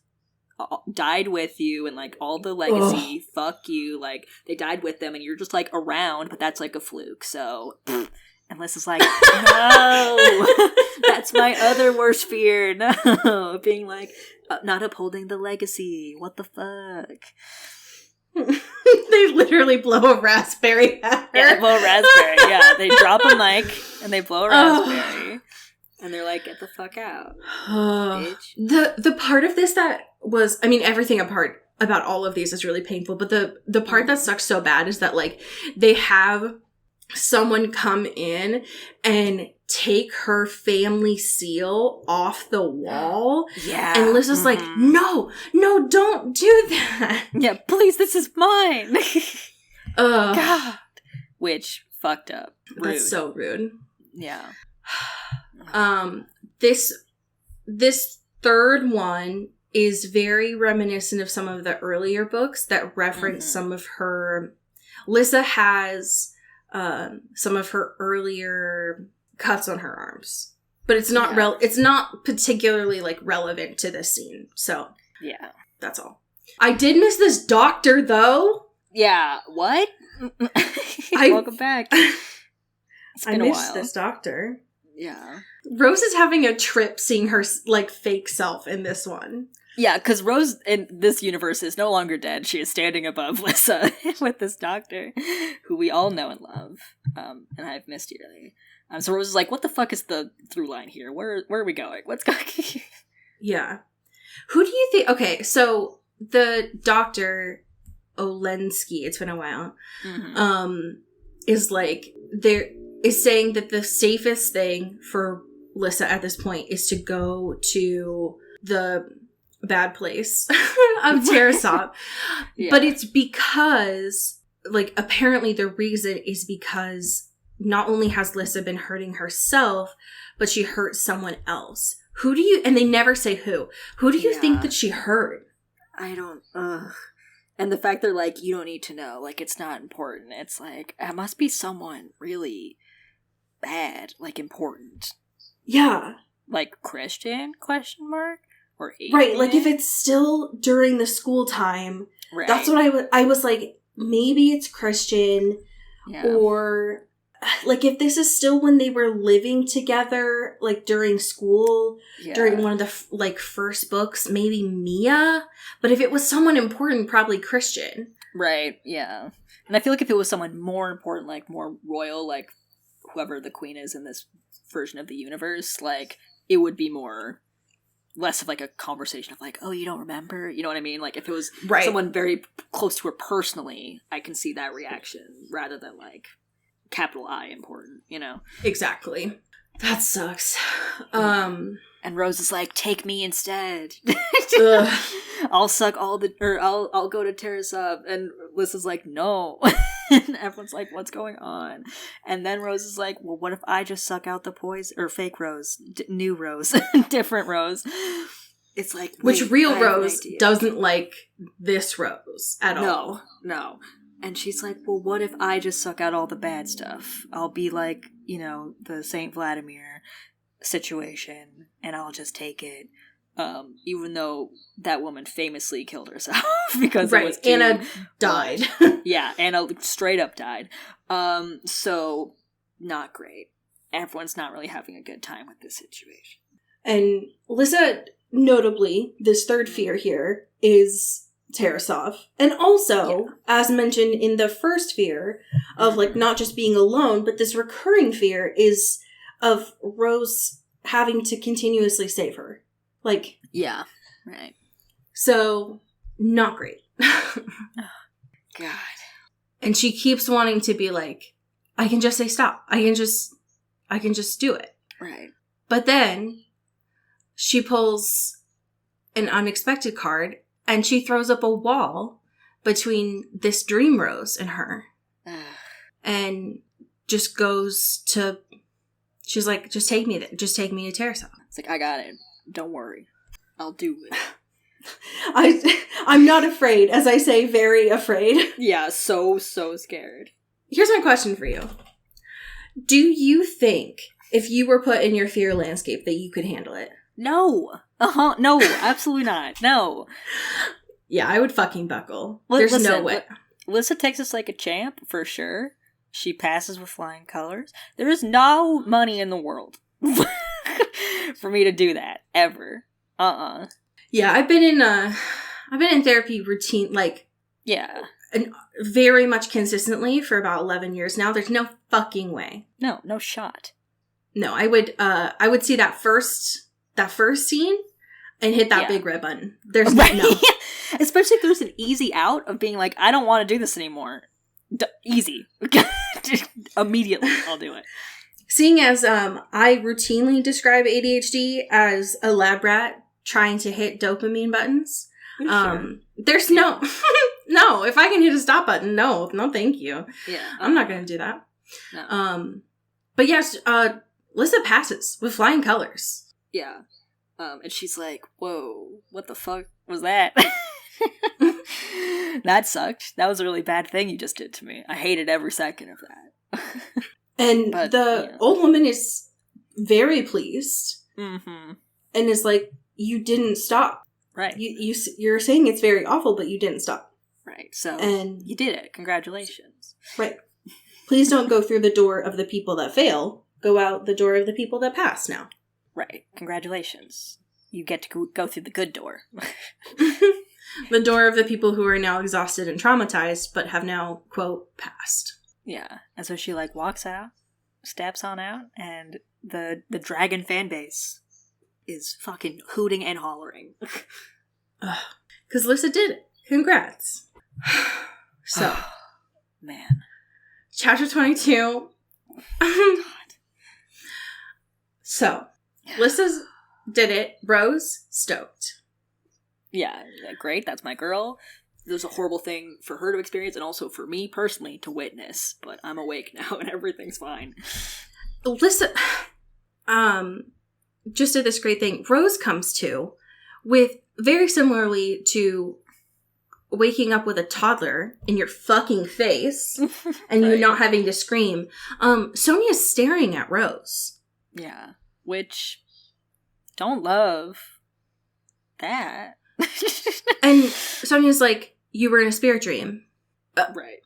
Speaker 3: died with you, and like all the legacy, fuck you, like they died with them, and you're just like around, but that's like a fluke. So, and Lissa's like, no, that's my other worst fear. No, being like not upholding the legacy. What the fuck?
Speaker 2: They literally blow a raspberry at her.
Speaker 3: Yeah, they blow a raspberry. Yeah, they drop a mic and they blow a raspberry. And they're like, get the fuck out, bitch.
Speaker 2: The part of this that was, I mean, everything apart about all of these is really painful, but the part that sucks so bad is that, like, they have someone come in and take her family seal off the wall.
Speaker 3: Yeah.
Speaker 2: And Lissa's like, no, don't do that.
Speaker 3: Yeah, please, this is mine. God. Which, fucked up. Rude.
Speaker 2: That's so rude.
Speaker 3: Yeah.
Speaker 2: This third one is very reminiscent of some of the earlier books that reference some of her. Lissa has some of her earlier cuts on her arms, but it's not it's not particularly like relevant to this scene. So
Speaker 3: yeah,
Speaker 2: that's all. I did miss this doctor though.
Speaker 3: Yeah, what? Welcome back. It's been
Speaker 2: I
Speaker 3: a
Speaker 2: missed
Speaker 3: while.
Speaker 2: this doctor.
Speaker 3: Yeah.
Speaker 2: Rose is having a trip seeing her, like, fake self in this one.
Speaker 3: Yeah, because Rose in this universe is no longer dead. She is standing above Lissa with this doctor, who we all know and love, and I've missed dearly. So Rose is like, what the fuck is the through line here? Where are we going? What's going on?
Speaker 2: Yeah. Who do you think... Okay, so the doctor, Olensky, it's been a while, is like... is saying that the safest thing for Lissa at this point is to go to the bad place of Tarasov. Yeah. But it's because, like, apparently the reason is because not only has Lissa been hurting herself, but she hurt someone else. Who do you, and they never say who do you think that she hurt?
Speaker 3: I don't, And the fact they're like, you don't need to know, like, it's not important. It's like, it must be someone really bad, like, important.
Speaker 2: Yeah.
Speaker 3: Like, Christian, question mark? Or Adrian?
Speaker 2: Right, like, if it's still during the school time, right. That's what I was like, maybe it's Christian, or, like, if this is still when they were living together, like, during school, during one of the, like, first books, maybe Mia, but if it was someone important, probably Christian.
Speaker 3: Right, yeah. And I feel like if it was someone more important, like, more royal, like, whoever the queen is in this version of the universe, like, it would be less of, like, a conversation of, like, oh, you don't remember? You know what I mean? Like, if it was someone very close to her personally, I can see that reaction, rather than, like, capital I important, you know?
Speaker 2: Exactly. That sucks.
Speaker 3: And Rose is like, take me instead. I'll suck all the, or I'll go to Tarasov. And Lissa's like, no. And everyone's like, what's going on? And then Rose is like, well, what if I just suck out the poison, or fake Rose, new Rose, different Rose. It's like,
Speaker 2: which real Rose doesn't like this Rose at all.
Speaker 3: No. And she's like, well, what if I just suck out all the bad stuff? I'll be like, you know, the Saint Vladimir situation, and I'll just take it. Even though that woman famously killed herself because it was
Speaker 2: Anna died.
Speaker 3: Yeah, Anna straight up died. So not great. Everyone's not really having a good time with this situation.
Speaker 2: And Lissa, notably, this third fear here is Tarasov. And also, as mentioned in the first fear of, like, not just being alone, but this recurring fear is of Rose having to continuously save her. Like,
Speaker 3: yeah, right.
Speaker 2: So, not great.
Speaker 3: God.
Speaker 2: And she keeps wanting to be like, I can just say stop. I can just do it.
Speaker 3: Right.
Speaker 2: But then she pulls an unexpected card and she throws up a wall between this dream Rose and her. And just goes to, she's like, just take me to Tarasov.
Speaker 3: It's like, I got it. Don't worry. I'll do it.
Speaker 2: I'm not afraid, as I say, very afraid.
Speaker 3: Yeah, so scared.
Speaker 2: Here's my question for you. Do you think, if you were put in your fear landscape, that you could handle it?
Speaker 3: No. No, absolutely not. No.
Speaker 2: Yeah, I would fucking buckle.
Speaker 3: Well,
Speaker 2: There's no way.
Speaker 3: Lissa takes us like a champ, for sure. She passes with flying colors. There is no money in the world for me to do that, ever.
Speaker 2: Yeah, I've been in therapy routine, like...
Speaker 3: Yeah.
Speaker 2: And very much consistently for about 11 years now. There's no fucking way.
Speaker 3: No shot.
Speaker 2: No, I would see that first scene and hit that big red button. There's no.
Speaker 3: Especially if there's an easy out of being like, I don't want to do this anymore. Easy. Immediately, I'll do it.
Speaker 2: Seeing as I routinely describe ADHD as a lab rat trying to hit dopamine buttons, there's no... No, if I can hit a stop button, no, thank you.
Speaker 3: Yeah.
Speaker 2: I'm not going to do that.
Speaker 3: No.
Speaker 2: But yes, Lissa passes with flying colors.
Speaker 3: Yeah. And she's like, whoa, what the fuck was that? That sucked. That was a really bad thing you just did to me. I hated every second of that.
Speaker 2: And old woman is very pleased.
Speaker 3: Mm-hmm.
Speaker 2: And is like, you didn't stop.
Speaker 3: Right.
Speaker 2: You're saying it's very awful, but you didn't stop.
Speaker 3: Right. So
Speaker 2: and
Speaker 3: you did it. Congratulations.
Speaker 2: Right. Please don't go through the door of the people that fail. Go out the door of the people that pass now.
Speaker 3: Right. Congratulations. You get to go through the good door.
Speaker 2: The door of the people who are now exhausted and traumatized, but have now, quote, passed.
Speaker 3: Yeah. And so she, like, walks out, steps on out, and the dragon fan base is fucking hooting and hollering.
Speaker 2: Because Lissa did it. Congrats. So.
Speaker 3: Man.
Speaker 2: Chapter 22. So, Lissa's did it. Rose, stoked.
Speaker 3: Yeah, great. That's my girl. It was a horrible thing for her to experience and also for me personally to witness. But I'm awake now and everything's fine.
Speaker 2: Lissa, just did this great thing. Rose comes to with very similarly to waking up with a toddler in your fucking face and you not having to scream. Sonia's staring at Rose.
Speaker 3: Yeah, which don't love that.
Speaker 2: And Sonia's like, you were in a spirit dream.
Speaker 3: Right.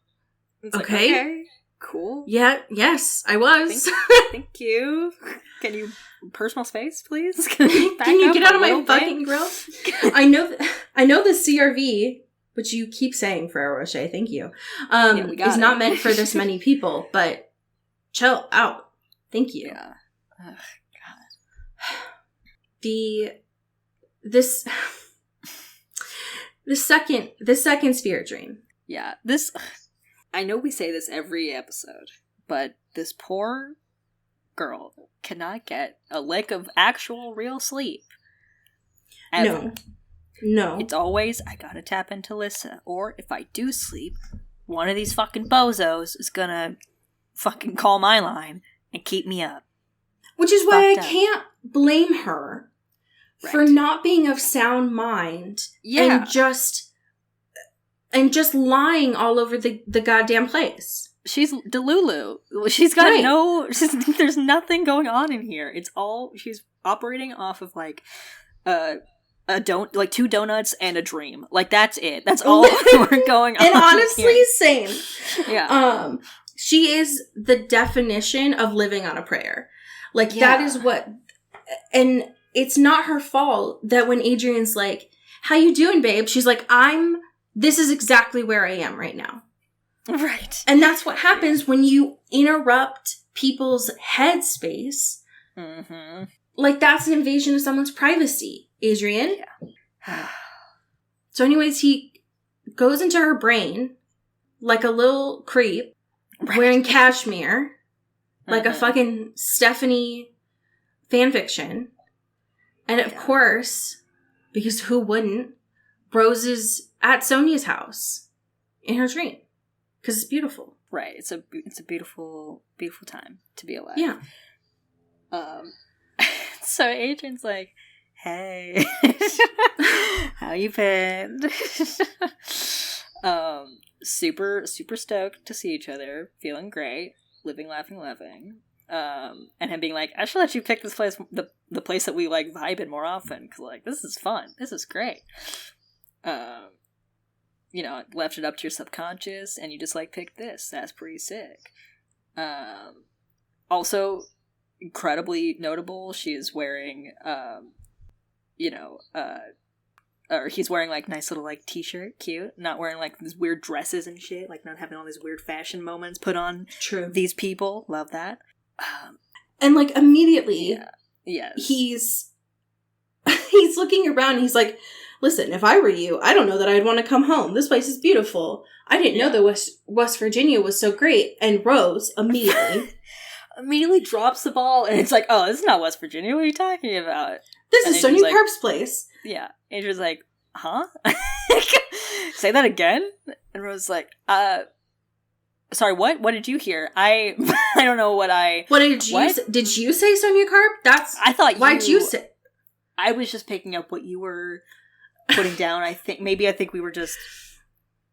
Speaker 2: It's okay.
Speaker 3: Like, okay. Cool.
Speaker 2: Yeah, yes, I was.
Speaker 3: Thank you. Can you personal space, please?
Speaker 2: Can you get out of my fucking grill? I know the CRV, which you keep saying, Ferrero Rocher, thank you, is not meant for this many people, but chill out. Thank you.
Speaker 3: Yeah. Ugh, God.
Speaker 2: This second spirit dream.
Speaker 3: Yeah. I know we say this every episode, but this poor girl cannot get a lick of actual real sleep. Ever.
Speaker 2: No.
Speaker 3: It's always, I gotta tap into Lissa, or if I do sleep, one of these fucking bozos is gonna fucking call my line and keep me up.
Speaker 2: Which is why I can't blame her for not being of sound mind and just lying all over the goddamn place.
Speaker 3: She's Delulu. She's got there's nothing going on in here. It's all, she's operating off of like two donuts and a dream. Like that's it. That's all we're going on.
Speaker 2: And honestly,
Speaker 3: here.
Speaker 2: same.
Speaker 3: Yeah.
Speaker 2: She is the definition of living on a prayer. Like that is what, and it's not her fault that when Adrian's like, how you doing, babe? She's like, this is exactly where I am right now.
Speaker 3: Right.
Speaker 2: And that's what happens when you interrupt people's headspace.
Speaker 3: Mm-hmm.
Speaker 2: Like, that's an invasion of someone's privacy, Adrian.
Speaker 3: Yeah.
Speaker 2: So anyways, he goes into her brain like a little creep, wearing cashmere, like a fucking Stephanie fanfiction. And of course, because who wouldn't, Rose is at Sonia's house in her dream. Because it's beautiful.
Speaker 3: Right. It's a beautiful, beautiful time to be alive.
Speaker 2: Yeah.
Speaker 3: So Adrian's like, hey, how you been? Super, super stoked to see each other. Feeling great. Living, laughing, loving. and him being like, I should let you pick this place, the place that we like vibe in more often, because like this is fun, this is great. You know, left it up to your subconscious, and you just like picked this. That's pretty sick. Also, incredibly notable, she is wearing, or he's wearing like nice little like t-shirt, cute, not wearing like these weird dresses and shit, like not having all these weird fashion moments put on.
Speaker 2: True.
Speaker 3: These people love that.
Speaker 2: And like immediately,
Speaker 3: yes,
Speaker 2: he's looking around. And he's like, "Listen, if I were you, I don't know that I'd want to come home. This place is beautiful. I didn't know that West Virginia was so great." And Rose
Speaker 3: immediately drops the ball, and it's like, "Oh, this is not West Virginia. What are you talking about?
Speaker 2: This is Sonia Karp's place."
Speaker 3: Yeah, Andrew's like, "Huh? Say that again?" And Rose's like, sorry, what? What did you hear? I don't know what did you say?
Speaker 2: Did you say Sonia Karp?
Speaker 3: I thought
Speaker 2: why'd you say?
Speaker 3: I was just picking up what you were putting down. I think we were just,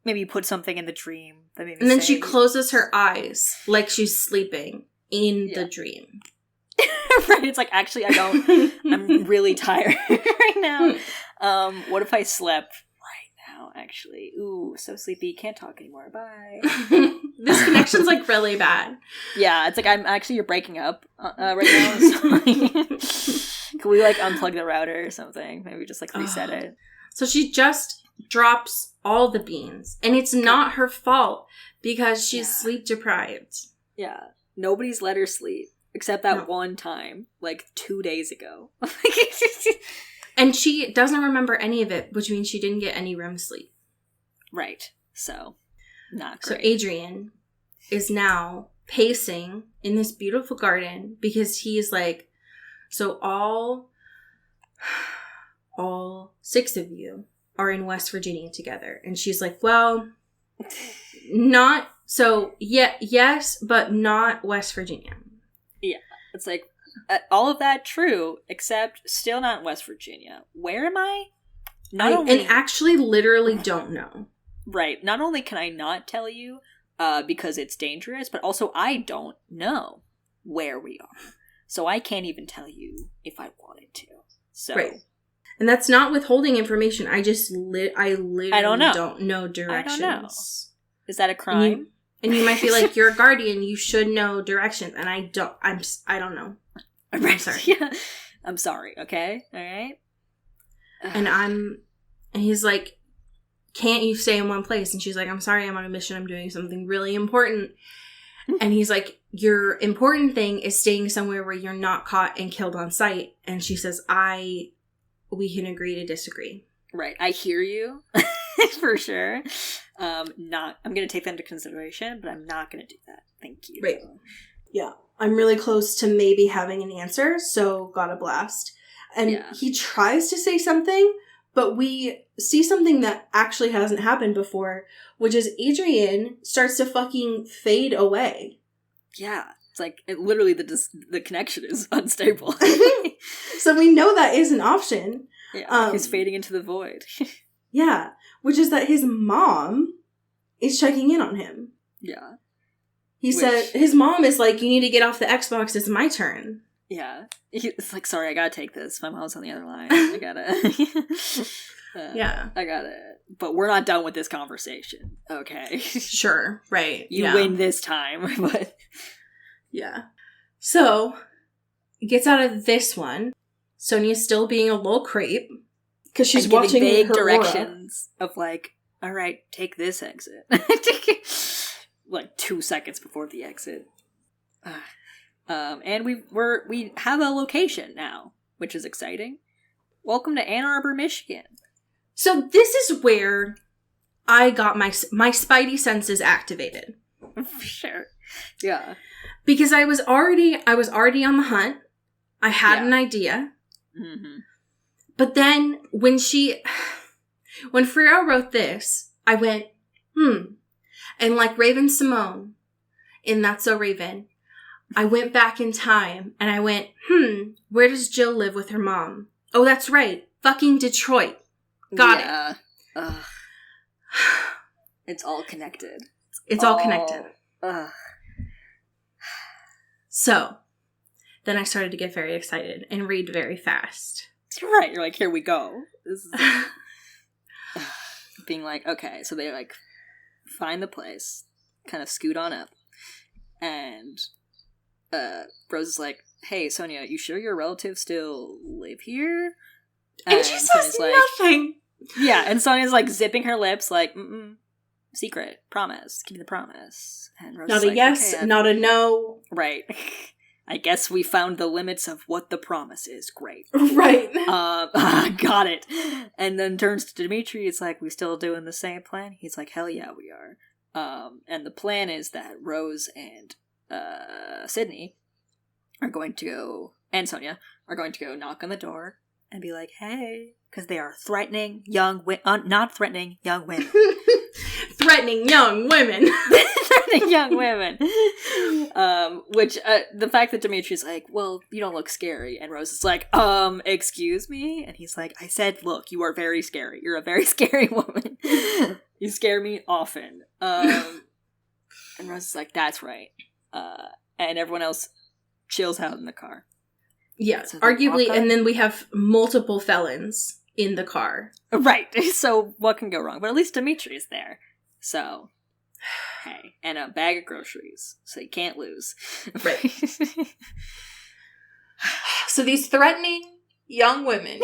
Speaker 3: maybe you put something in the dream that made me
Speaker 2: and then she closes her eyes like she's sleeping in the dream.
Speaker 3: Right, it's like, actually, I don't, I'm really tired right now. What if I slept right now, actually? Ooh, so sleepy, can't talk anymore, bye.
Speaker 2: This connection's like really bad.
Speaker 3: Yeah, it's like, you're breaking up right now, so can we like unplug the router or something? Maybe just like reset it.
Speaker 2: So she just drops all the beans, and it's not her fault because she's sleep deprived.
Speaker 3: Yeah, nobody's let her sleep. Except that one time, like 2 days ago.
Speaker 2: And she doesn't remember any of it, which means she didn't get any REM sleep.
Speaker 3: Right. So, not great.
Speaker 2: So Adrian is now pacing in this beautiful garden because he's like, so all 6 of you are in West Virginia together. And she's like, well, not, so yes, but not West Virginia.
Speaker 3: Yeah, it's like, all of that true, except still not West Virginia. Where am I?
Speaker 2: And actually literally don't know.
Speaker 3: Right. Not only can I not tell you, because it's dangerous, but also I don't know where we are. So I can't even tell you if I wanted to. So.
Speaker 2: Right. And that's not withholding information. I just, I literally don't know directions.
Speaker 3: I don't know. Is that a crime?
Speaker 2: And you might be like, you're a guardian, you should know directions. And I don't know. I'm sorry.
Speaker 3: Yeah. I'm sorry, okay? Alright?
Speaker 2: And he's like, can't you stay in one place? And she's like, I'm sorry, I'm on a mission, I'm doing something really important. And he's like, your important thing is staying somewhere where you're not caught and killed on sight. And she says, we can agree to disagree.
Speaker 3: Right. I hear you. For sure. I'm going to take that into consideration, but I'm not going to do that. Thank you.
Speaker 2: Right. Yeah. I'm really close to maybe having an answer, so got a blast. And he tries to say something, but we see something that actually hasn't happened before, which is Adrian starts to fucking fade away.
Speaker 3: Yeah. It's like, literally the connection is unstable.
Speaker 2: So we know that is an option.
Speaker 3: Yeah, he's fading into the void.
Speaker 2: Yeah, which is that his mom is checking in on him.
Speaker 3: Yeah.
Speaker 2: He said, his mom is like, you need to get off the Xbox, it's my turn.
Speaker 3: Yeah. It's like, sorry, I gotta take this. My mom's on the other line. I gotta...
Speaker 2: Yeah.
Speaker 3: I gotta... But we're not done with this conversation, okay?
Speaker 2: Sure, right.
Speaker 3: You win this time, but...
Speaker 2: Yeah. So, gets out of this one. Sonia's still being a little creep. Because she's watching
Speaker 3: vague
Speaker 2: her
Speaker 3: directions of like, all right, take this exit. Like 2 seconds before the exit. And we have a location now, which is exciting. Welcome to Ann Arbor, Michigan.
Speaker 2: So this is where I got my spidey senses activated.
Speaker 3: Sure. Yeah.
Speaker 2: Because I was already on the hunt. I had an idea.
Speaker 3: Mm-hmm.
Speaker 2: But then when Freya wrote this, I went, And like Raven Simone in That's So Raven, I went back in time and I went, where does Jill live with her mom? Oh, that's right. Fucking Detroit. Got it.
Speaker 3: Ugh. It's all connected.
Speaker 2: It's all connected.
Speaker 3: Ugh.
Speaker 2: So, then I started to get very excited and read very fast.
Speaker 3: Right, you're like, here we go. This is being like, okay, so they like find the place, kind of scoot on up, and Rose is like, hey, Sonia, you sure your relatives still live here?
Speaker 2: And she says nothing.
Speaker 3: Yeah, and Sonia's like zipping her lips, like, secret, promise, keep the promise. And Rose
Speaker 2: not
Speaker 3: is
Speaker 2: a
Speaker 3: like,
Speaker 2: yes,
Speaker 3: okay,
Speaker 2: not a no.
Speaker 3: Right. I guess we found the limits of what the promise is. Great.
Speaker 2: Right.
Speaker 3: Got it. And then turns to Dimitri. It's like, we still doing the same plan? He's like, hell yeah, we are. And the plan is that Rose and Sydney are going to go, and Sonia are going to go knock on the door and be like, hey, because they are threatening young not threatening young women.
Speaker 2: Threatening young women.
Speaker 3: Threatening young women. Which, the fact that Dimitri's like, well, you don't look scary. And Rose is like, excuse me? And he's like, I said, look, you are very scary. You're a very scary woman. You scare me often. And Rose is like, that's right. And everyone else chills out in the car.
Speaker 2: Yeah,
Speaker 3: so
Speaker 2: arguably, and then we have multiple felons in the car.
Speaker 3: Right, so what can go wrong? But at least Dimitri is there. So, hey, and a bag of groceries, so you can't lose.
Speaker 2: Right. So these threatening young women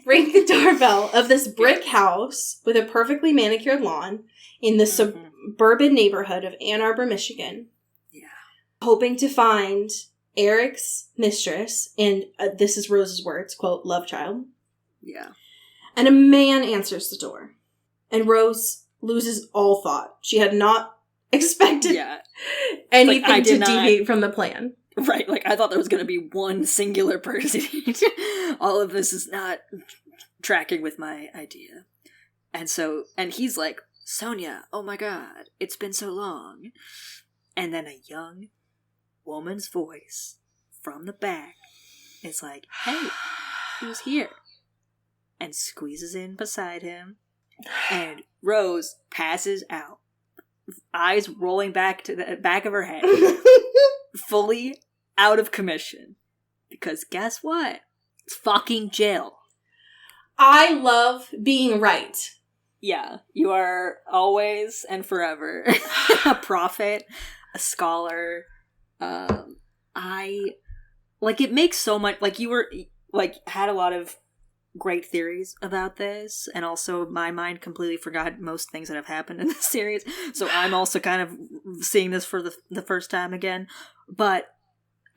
Speaker 2: ring the doorbell of this brick house with a perfectly manicured lawn in the suburban neighborhood of Ann Arbor, Michigan.
Speaker 3: Yeah.
Speaker 2: Hoping to find Eric's mistress, and this is Rose's words, quote, love child.
Speaker 3: Yeah.
Speaker 2: And a man answers the door. And loses all thought. She had not expected anything to deviate from the plan.
Speaker 3: Right, like, I thought there was going to be one singular person. All of this is not tracking with my idea. And he's like, Sonia, oh my god, it's been so long. And then a young woman's voice from the back is like, hey, who's here? And squeezes in beside him. And Rose passes out. Eyes rolling back to the back of her head. Fully out of commission. Because guess what? It's fucking Jill.
Speaker 2: I love being right.
Speaker 3: Yeah, you are always and forever a prophet, a scholar. It makes so much, like, you were, like, had a lot of great theories about this, and also my mind completely forgot most things that have happened in this series, so I'm also kind of seeing this for the first time again, but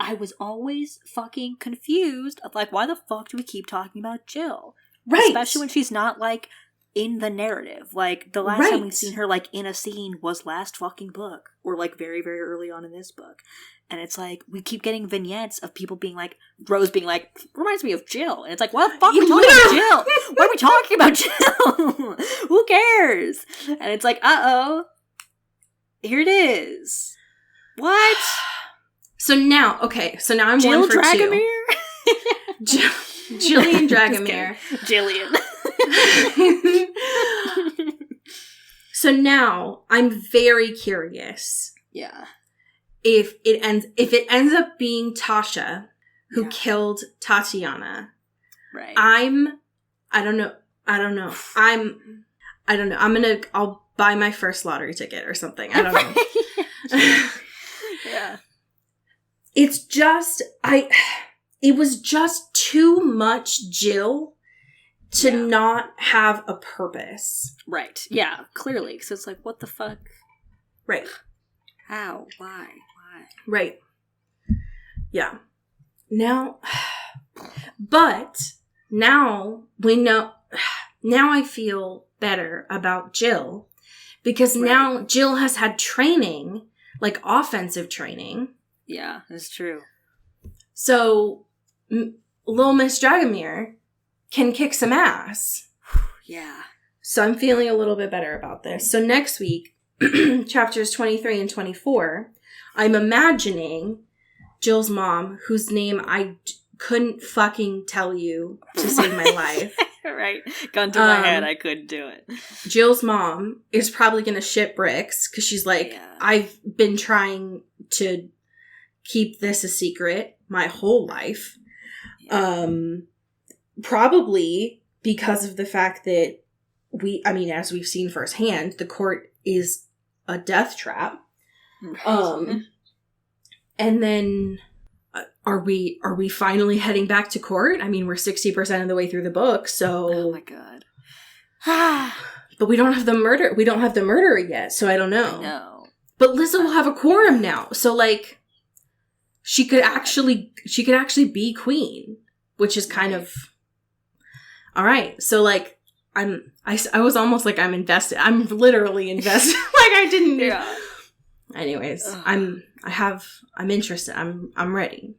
Speaker 3: I was always fucking confused of, like, why the fuck do we keep talking about Jill?
Speaker 2: Right.
Speaker 3: Especially when she's not, like, in the narrative. Like, the last time we've seen her, like, in a scene was last fucking book, or, like, very, very early on in this book. And it's like, we keep getting vignettes of people being like, Rose being like, reminds me of Jill. And it's like, what the fuck are we talking about Jill? Why are we talking about Jill? Who cares? And it's like, uh-oh. Here it is. What?
Speaker 2: So now I'm
Speaker 3: Jill
Speaker 2: one for
Speaker 3: Dragomir?
Speaker 2: Jillian Dragomir.
Speaker 3: Jillian.
Speaker 2: So now I'm very curious.
Speaker 3: Yeah.
Speaker 2: If it ends up being Tasha who killed Tatiana.
Speaker 3: Right.
Speaker 2: I don't know. I'll buy my first lottery ticket or something. I don't know.
Speaker 3: Yeah.
Speaker 2: It's just, it was just too much Jill to not have a purpose.
Speaker 3: Right. Yeah, clearly. Because it's like, what the fuck?
Speaker 2: Right.
Speaker 3: How? Why?
Speaker 2: Right. Yeah. Now, but now we know, now I feel better about Jill because now Jill has had training, like offensive training.
Speaker 3: Yeah, that's true.
Speaker 2: So, Little Miss Dragomir can kick some ass.
Speaker 3: Yeah.
Speaker 2: So I'm feeling a little bit better about this. So next week, chapters 23 and 24, I'm imagining Jill's mom, whose name I couldn't fucking tell you to save my life.
Speaker 3: Right. Gun to my head, I couldn't do it.
Speaker 2: Jill's mom is probably going to ship bricks because she's like, I've been trying to keep this a secret my whole life. Probably because of the fact that as we've seen firsthand, the court is a death trap. And then are we finally heading back to court? I mean, we're 60% of the way through the book, so
Speaker 3: oh my god.
Speaker 2: But we don't have the murder. We don't have the murderer yet, so I don't know.
Speaker 3: No.
Speaker 2: But Lizzo will have a quorum now, so like she could actually be queen, which is kind of all right. So like I was almost like I'm invested. I'm literally invested. Like I didn't. Yeah. Anyways, I'm interested. I'm ready.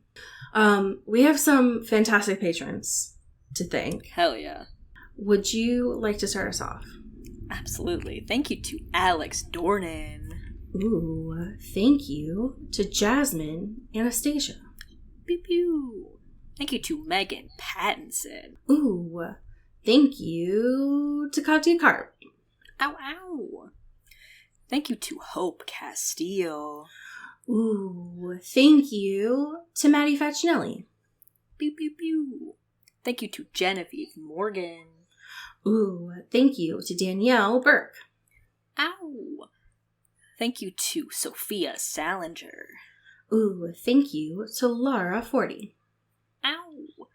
Speaker 2: We have some fantastic patrons to thank.
Speaker 3: Hell yeah.
Speaker 2: Would you like to start us off?
Speaker 3: Absolutely. Thank you to Alex Dornan.
Speaker 2: Ooh, thank you to Jasmine Anastasia.
Speaker 3: Pew pew. Thank you to Megan Pattinson.
Speaker 2: Ooh, thank you to Katya Karp.
Speaker 3: Ow ow. Thank you to Hope Castillo.
Speaker 2: Ooh, thank you to Maddie Facinelli.
Speaker 3: Pew pew pew. Thank you to Genevieve Morgan.
Speaker 2: Ooh, thank you to Danielle Burke.
Speaker 3: Ow. Thank you to Sophia Salinger.
Speaker 2: Ooh, thank you to Laura Forty.
Speaker 3: Ow.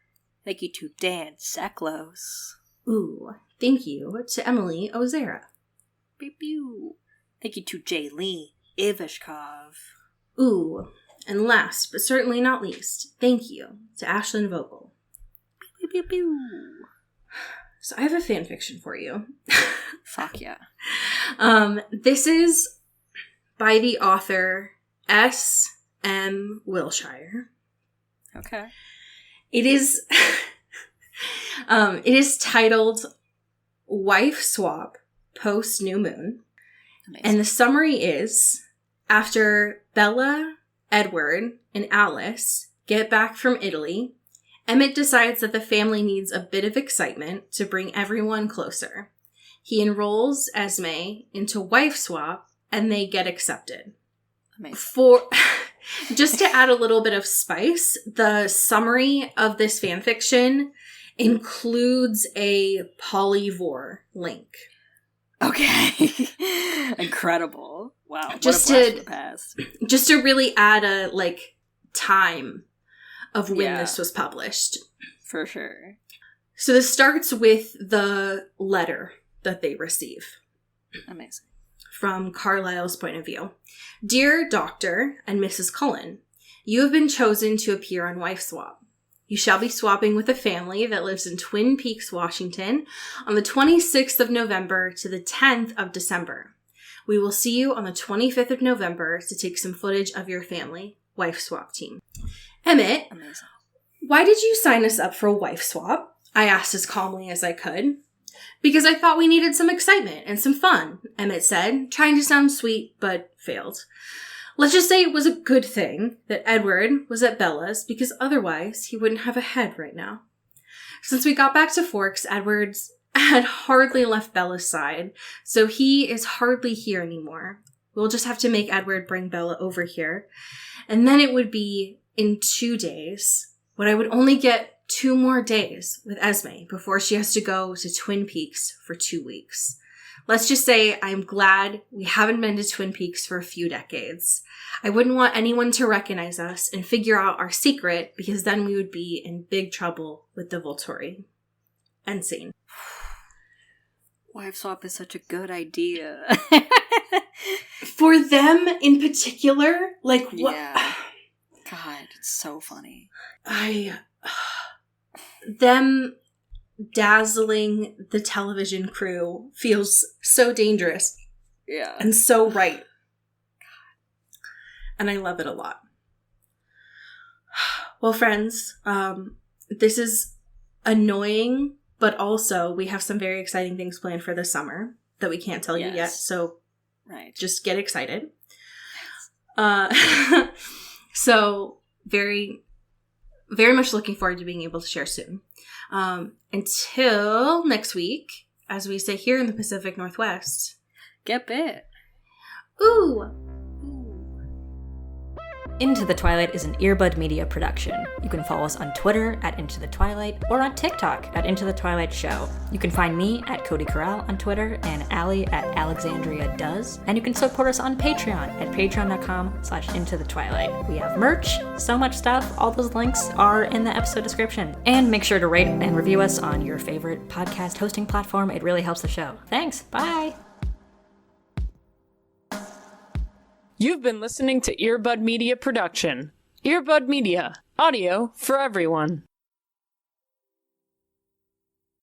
Speaker 3: Thank you to Dan Seklos.
Speaker 2: Ooh, thank you to Emily Ozera.
Speaker 3: Pew pew. Thank you to Jaylene Ivashkov.
Speaker 2: Ooh, and last but certainly not least, thank you to Ashlyn Vogel.
Speaker 3: Pew pew pew.
Speaker 2: So I have a fan fiction for you.
Speaker 3: Fuck yeah.
Speaker 2: This is by the author S.M. Wilshire.
Speaker 3: Okay.
Speaker 2: It is it is titled Wife Swap Post New Moon. Amazing. And the summary is, after Bella, Edward, and Alice get back from Italy, Emmett decides that the family needs a bit of excitement to bring everyone closer. He enrolls Esme into Wife Swap, and they get accepted.
Speaker 3: Amazing.
Speaker 2: Just to add a little bit of spice, the summary of this fanfiction includes a polyvore link.
Speaker 3: Okay. Incredible. Wow.
Speaker 2: Just to really add a time of when this was published.
Speaker 3: For sure.
Speaker 2: So this starts with the letter that they receive.
Speaker 3: Amazing.
Speaker 2: From Carlisle's point of view. Dear Dr. and Mrs. Cullen, you have been chosen to appear on Wife Swap. You shall be swapping with a family that lives in Twin Peaks, Washington, on the 26th of November to the 10th of December. We will see you on the 25th of November to take some footage of your family. Wife Swap team. Emmett,
Speaker 3: amazing.
Speaker 2: Why did you sign us up for Wife Swap? I asked as calmly as I could. Because I thought we needed some excitement and some fun, Emmett said, trying to sound sweet, but failed. Let's just say it was a good thing that Edward was at Bella's, because otherwise he wouldn't have a head right now. Since we got back to Forks, Edward had hardly left Bella's side, so he is hardly here anymore. We'll just have to make Edward bring Bella over here. And then it would be in 2 days, when I would only get 2 more days with Esme before she has to go to Twin Peaks for 2 weeks. Let's just say I'm glad we haven't been to Twin Peaks for a few decades. I wouldn't want anyone to recognize us and figure out our secret, because then we would be in big trouble with the Volturi. End scene.
Speaker 3: Wife Swap is such a good idea.
Speaker 2: For them in particular, what?
Speaker 3: Yeah. God, it's so funny.
Speaker 2: Them dazzling the television crew feels so dangerous.
Speaker 3: Yeah.
Speaker 2: And so right. And I love it a lot. Well, friends, this is annoying, but also we have some very exciting things planned for the summer that we can't tell you yet. So just get excited. So very, very much looking forward to being able to share soon. Until next week, as we say here in the Pacific Northwest.
Speaker 3: Get bit.
Speaker 2: Ooh.
Speaker 3: Into the Twilight is an Earbud Media production. You can follow us on Twitter at Into the Twilight or on TikTok at Into the Twilight Show. You can find me at Cody Corral on Twitter and Allie at Alexandria Does. And you can support us on Patreon at patreon.com/Into the Twilight. We have merch, so much stuff. All those links are in the episode description. And make sure to rate and review us on your favorite podcast hosting platform. It really helps the show. Thanks. Bye.
Speaker 1: You've been listening to Earbud Media Production. Earbud Media. Audio for everyone.